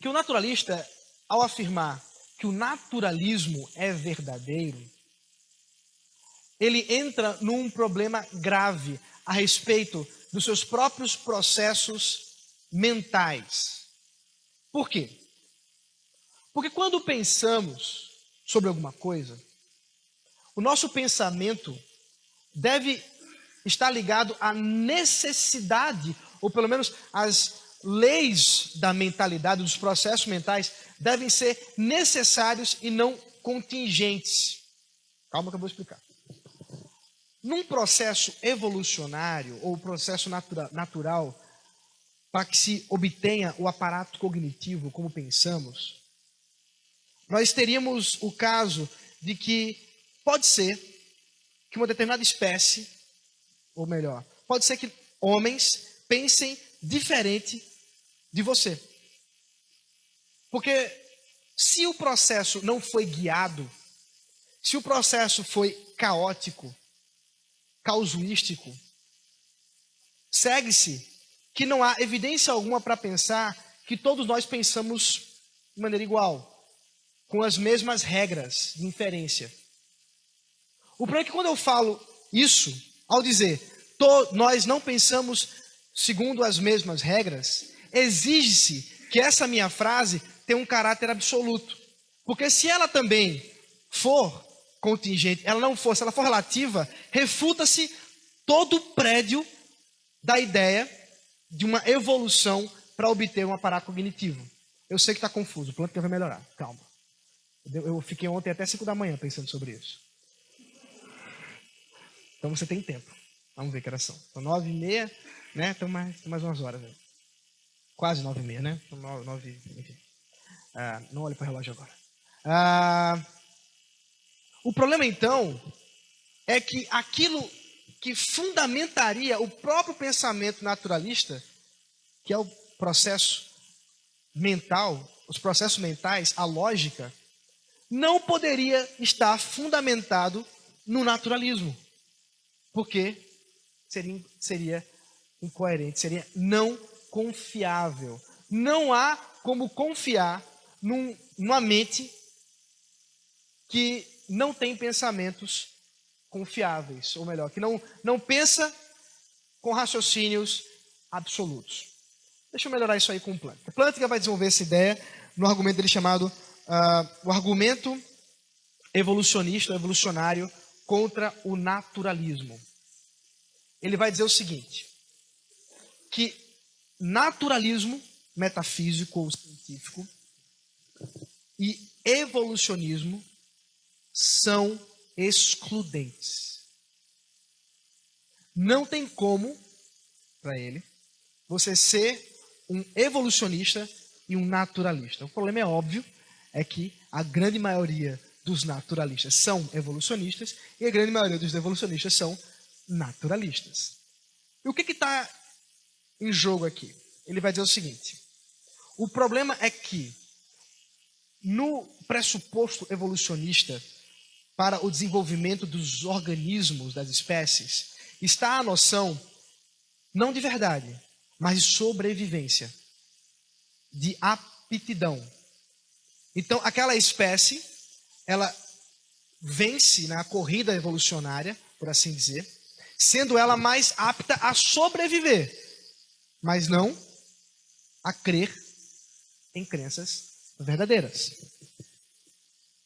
que o naturalista, ao afirmar que o naturalismo é verdadeiro, ele entra num problema grave a respeito dos seus próprios processos mentais. Por quê? Porque quando pensamos sobre alguma coisa, o nosso pensamento deve estar ligado à necessidade, ou pelo menos as leis da mentalidade, dos processos mentais, devem ser necessários e não contingentes. Calma que eu vou explicar. Num processo evolucionário, ou processo natural, para que se obtenha o aparato cognitivo como pensamos, nós teríamos o caso de que pode ser que uma determinada espécie, ou melhor, pode ser que homens pensem diferente de você. Porque se o processo não foi guiado, se o processo foi caótico, causuístico, segue-se que não há evidência alguma para pensar que todos nós pensamos de maneira igual, com as mesmas regras de inferência. O problema é que quando eu falo isso, ao dizer nós não pensamos segundo as mesmas regras, exige-se que essa minha frase tenha um caráter absoluto. Porque se ela também for contingente, ela não for, se ela for relativa, refuta-se todo o prédio da ideia de uma evolução para obter um aparato cognitivo. Eu sei que está confuso, o plano que vai melhorar, calma. Eu fiquei ontem até 5 da manhã pensando sobre isso. Então você tem tempo. Vamos ver que horas são. São 9h30, né? Então mais umas horas. Né? Quase 9h30, né? 9, enfim. Não olhe para o relógio agora. O problema, então, é que aquilo que fundamentaria o próprio pensamento naturalista, que é o processo mental, os processos mentais, a lógica, não poderia estar fundamentado no naturalismo. Porque seria incoerente, seria não confiável. Não há como confiar numa mente que não tem pensamentos confiáveis, ou melhor, que não pensa com raciocínios absolutos. Deixa eu melhorar isso aí com o Plantinga. O Plantinga vai desenvolver essa ideia no argumento dele chamado o argumento evolucionista, evolucionário, contra o naturalismo. Ele vai dizer o seguinte, que naturalismo metafísico ou científico e evolucionismo são excludentes. Não tem como, para ele, você ser um evolucionista e um naturalista. O problema é óbvio, é que a grande maioria dos naturalistas são evolucionistas e a grande maioria dos evolucionistas são naturalistas. E o que está em jogo aqui? Ele vai dizer o seguinte, o problema é que no pressuposto evolucionista para o desenvolvimento dos organismos, das espécies, está a noção não de verdade, mas de sobrevivência, de aptidão. Então, aquela espécie, ela vence na corrida evolucionária, por assim dizer, sendo ela mais apta a sobreviver, mas não a crer em crenças verdadeiras.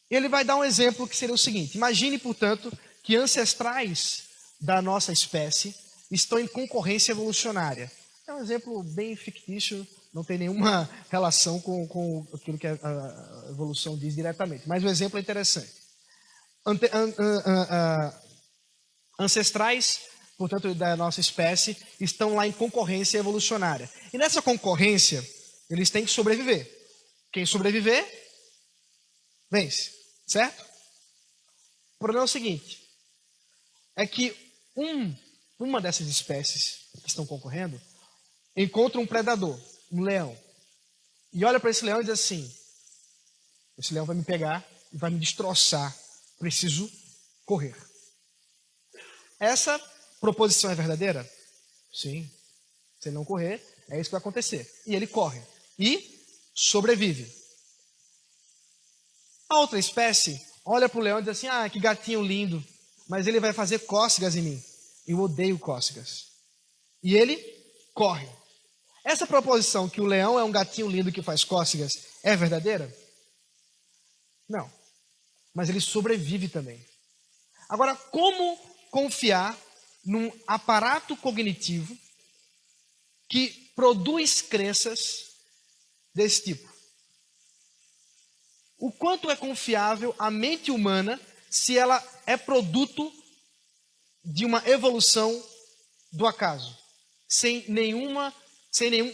Ele vai dar um exemplo que seria o seguinte, imagine, portanto, que ancestrais da nossa espécie estão em concorrência evolucionária. É um exemplo bem fictício, não tem nenhuma relação com aquilo que a evolução diz diretamente, mas o exemplo é interessante. Ancestrais, portanto, da nossa espécie, estão lá em concorrência evolucionária. E nessa concorrência, eles têm que sobreviver. Quem sobreviver, vence, certo? O problema é o seguinte, é que uma dessas espécies que estão concorrendo encontra um predador, um leão, e olha para esse leão e diz assim, esse leão vai me pegar e vai me destroçar, preciso correr. Essa proposição é verdadeira? Sim. Se ele não correr, é isso que vai acontecer. E ele corre e sobrevive. A outra espécie olha para o leão e diz assim, que gatinho lindo, mas ele vai fazer cócegas em mim. Eu odeio cócegas. E ele corre. Essa proposição que o leão é um gatinho lindo que faz cócegas é verdadeira? Não. Mas ele sobrevive também. Agora, como confiar num aparato cognitivo que produz crenças desse tipo? O quanto é confiável a mente humana se ela é produto de uma evolução do acaso, sem nenhum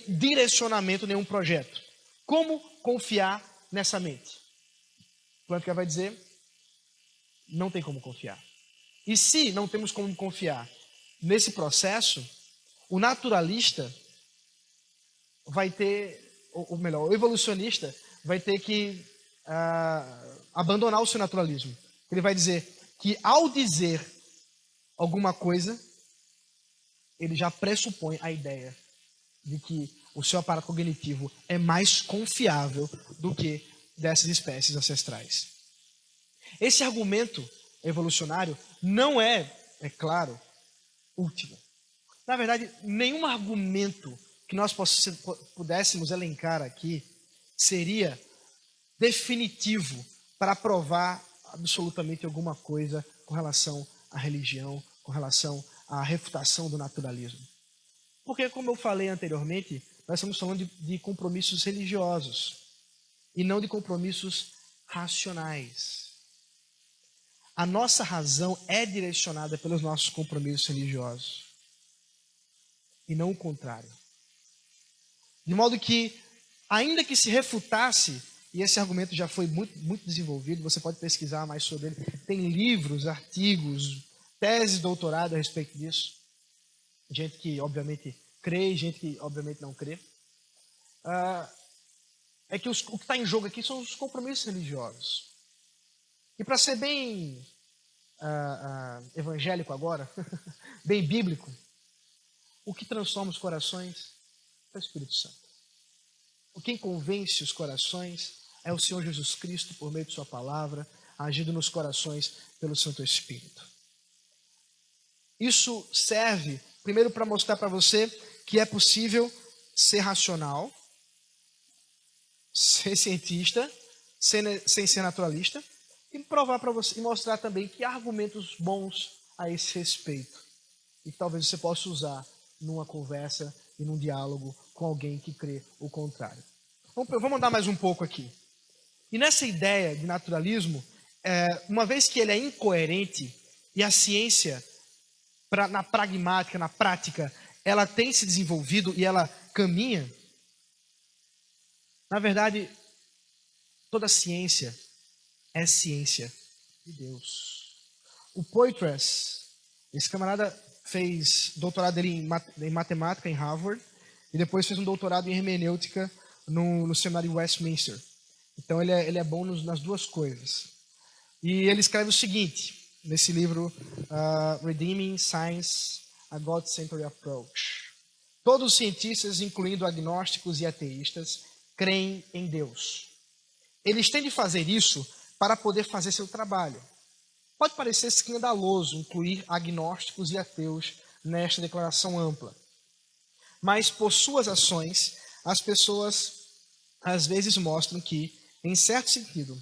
direcionamento, nenhum projeto? Como confiar nessa mente? O Plantinga vai dizer, não tem como confiar. E se não temos como confiar nesse processo, o naturalista vai ter, ou melhor, o evolucionista vai ter que abandonar o seu naturalismo. Ele vai dizer que ao dizer alguma coisa, ele já pressupõe a ideia de que o seu aparato cognitivo é mais confiável do que dessas espécies ancestrais. Esse argumento evolucionário não é claro, último. Na verdade, nenhum argumento que nós pudéssemos elencar aqui seria definitivo para provar absolutamente alguma coisa com relação à religião, com relação à refutação do naturalismo. Porque, como eu falei anteriormente, nós estamos falando de compromissos religiosos e não de compromissos racionais. A nossa razão é direcionada pelos nossos compromissos religiosos e não o contrário. De modo que, ainda que se refutasse, e esse argumento já foi muito desenvolvido, você pode pesquisar mais sobre ele, tem livros, artigos, teses de doutorado a respeito disso, gente que obviamente crê e gente que obviamente não crê, é que o que está em jogo aqui são os compromissos religiosos. E para ser bem evangélico agora, bem bíblico, o que transforma os corações é o Espírito Santo. Quem convence os corações é o Senhor Jesus Cristo por meio de sua palavra, agindo nos corações pelo Santo Espírito. Isso serve, primeiro, para mostrar para você que é possível ser racional, ser cientista, sem ser naturalista, e provar para você, e mostrar também que há argumentos bons a esse respeito. E que talvez você possa usar numa conversa e num diálogo com alguém que crê o contrário. Vamos andar mais um pouco aqui. E nessa ideia de naturalismo, uma vez que ele é incoerente e a ciência, na pragmática, na prática, ela tem se desenvolvido e ela caminha, na verdade, toda ciência é ciência de Deus. O Poitras, esse camarada fez doutorado dele em matemática em Harvard e depois fez um doutorado em hermenêutica no seminário de Westminster. Então ele é bom nas duas coisas. E ele escreve o seguinte, nesse livro, Redeeming Science, a God-Centered Approach. Todos os cientistas, incluindo agnósticos e ateístas, creem em Deus. Eles têm de fazer isso para poder fazer seu trabalho. Pode parecer escandaloso incluir agnósticos e ateus nesta declaração ampla. Mas por suas ações, as pessoas às vezes mostram que, em certo sentido,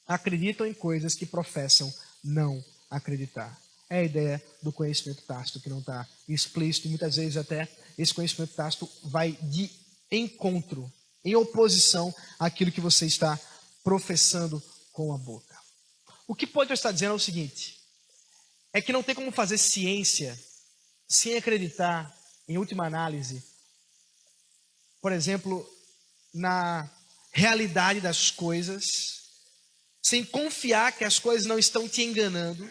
acreditam em coisas que professam não acreditar. É a ideia do conhecimento tácito que não está explícito, e muitas vezes até esse conhecimento tácito vai de encontro, em oposição àquilo que você está professando com a boca. O que Poitras está dizendo é o seguinte, é que não tem como fazer ciência sem acreditar, em última análise, por exemplo, na realidade das coisas, sem confiar que as coisas não estão te enganando,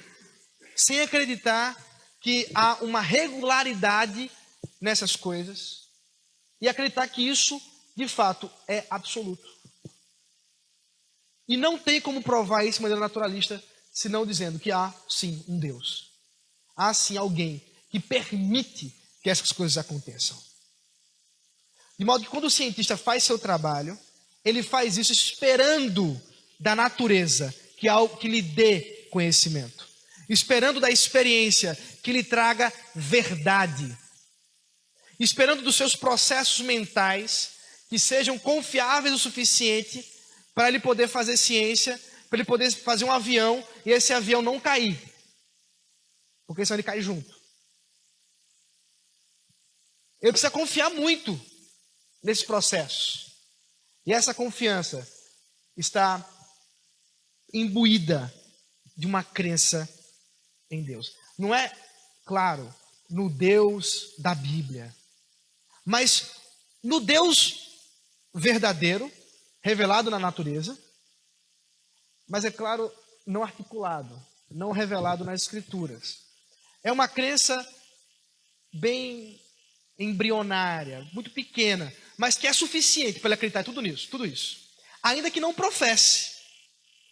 sem acreditar que há uma regularidade nessas coisas e acreditar que isso, de fato, é absoluto. E não tem como provar isso de maneira naturalista, senão dizendo que há, sim, um Deus. Há, sim, alguém que permite que essas coisas aconteçam. De modo que quando o cientista faz seu trabalho, ele faz isso esperando da natureza que lhe dê conhecimento. Esperando da experiência que lhe traga verdade. Esperando dos seus processos mentais que sejam confiáveis o suficiente para ele poder fazer ciência, para ele poder fazer um avião e esse avião não cair. Porque senão ele cai junto. Ele precisa confiar muito nesse processo. E essa confiança está imbuída de uma crença em Deus. Não é, claro, no Deus da Bíblia, mas no Deus verdadeiro, revelado na natureza, mas é claro, não articulado, não revelado nas Escrituras. É uma crença bem embrionária, muito pequena, mas que é suficiente para ele acreditar em tudo isso. Ainda que não professe,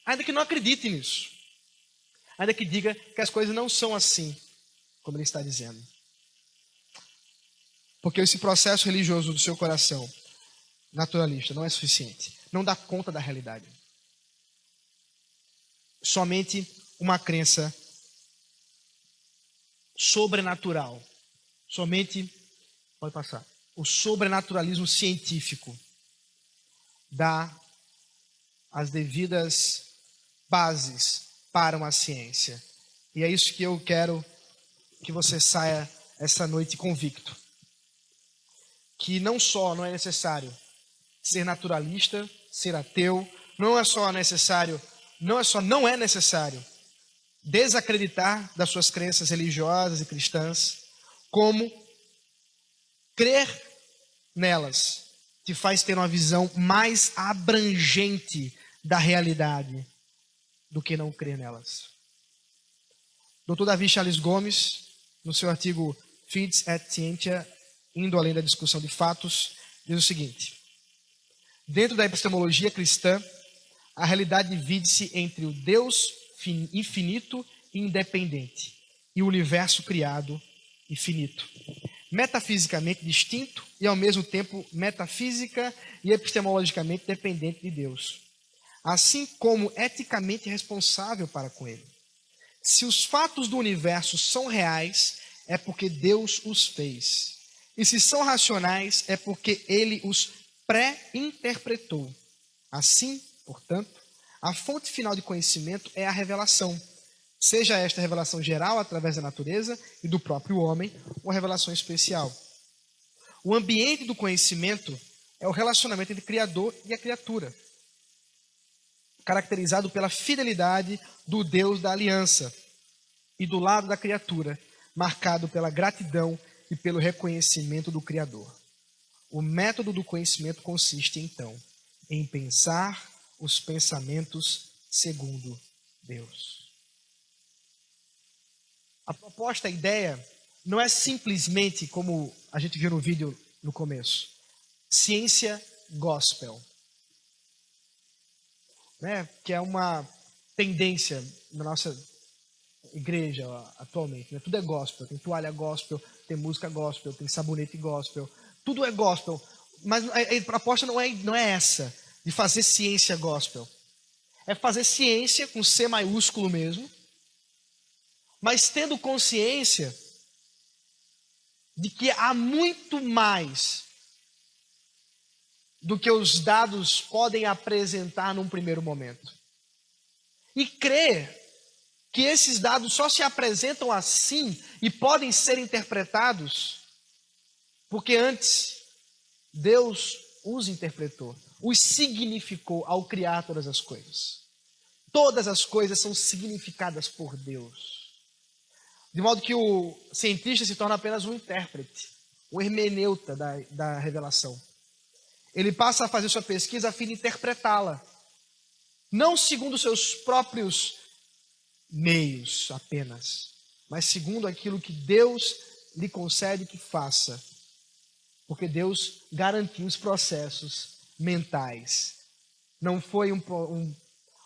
ainda que não acredite nisso, ainda que diga que as coisas não são assim, como ele está dizendo. Porque esse processo religioso do seu coração, naturalista, não é suficiente, não dá conta da realidade. Somente uma crença sobrenatural, somente, pode passar, o sobrenaturalismo científico dá as devidas bases para uma ciência. E é isso que eu quero que você saia essa noite convicto. Que não só não é necessário ser naturalista, ser ateu, não é necessário desacreditar das suas crenças religiosas e cristãs, como crer nelas te faz ter uma visão mais abrangente da realidade do que não crer nelas. Dr. Davi Charles Gomes, no seu artigo Fides et Scientia, indo além da discussão de fatos, diz o seguinte: dentro da epistemologia cristã, a realidade divide-se entre o Deus infinito e independente e o universo criado e finito, metafisicamente distinto e ao mesmo tempo metafísica e epistemologicamente dependente de Deus, assim como eticamente responsável para com ele. Se os fatos do universo são reais, é porque Deus os fez. E se são racionais, é porque ele os pré-interpretou. Assim, portanto, a fonte final de conhecimento é a revelação, seja esta revelação geral através da natureza e do próprio homem, ou revelação especial. O ambiente do conhecimento é o relacionamento entre o Criador e a criatura, caracterizado pela fidelidade do Deus da aliança, e do lado da criatura, marcado pela gratidão e pelo reconhecimento do Criador. O método do conhecimento consiste, então, em pensar os pensamentos segundo Deus. A proposta, a ideia, não é simplesmente, como a gente viu no vídeo no começo, ciência gospel, né? Que é uma tendência na nossa igreja atualmente, né? Tudo é gospel, tem toalha gospel, tem música gospel, tem sabonete gospel, tudo é gospel, mas a proposta não é essa, de fazer ciência gospel, é fazer ciência com C maiúsculo mesmo, mas tendo consciência de que há muito mais do que os dados podem apresentar num primeiro momento, e crer que esses dados só se apresentam assim e podem ser interpretados porque antes Deus os interpretou, os significou ao criar todas as coisas. Todas as coisas são significadas por Deus. De modo que o cientista se torna apenas um intérprete, um hermeneuta da revelação. Ele passa a fazer sua pesquisa a fim de interpretá-la, não segundo seus próprios meios apenas, mas segundo aquilo que Deus lhe concede que faça, porque Deus garantiu os processos mentais. Não foi um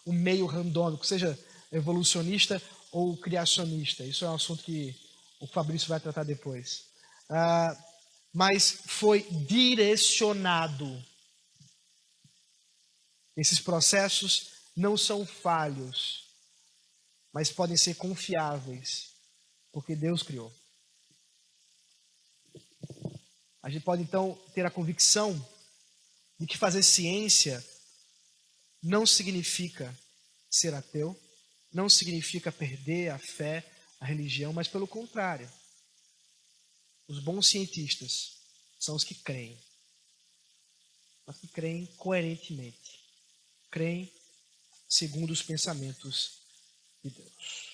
meio randômico, seja evolucionista ou criacionista. Isso é um assunto que o Fabrício vai tratar depois. Mas foi direcionado. Esses processos não são falhos, mas podem ser confiáveis, porque Deus criou. A gente pode então ter a convicção de que fazer ciência não significa ser ateu, não significa perder a fé, a religião, mas pelo contrário. Os bons cientistas são os que creem, mas que creem coerentemente, creem segundo os pensamentos de Deus.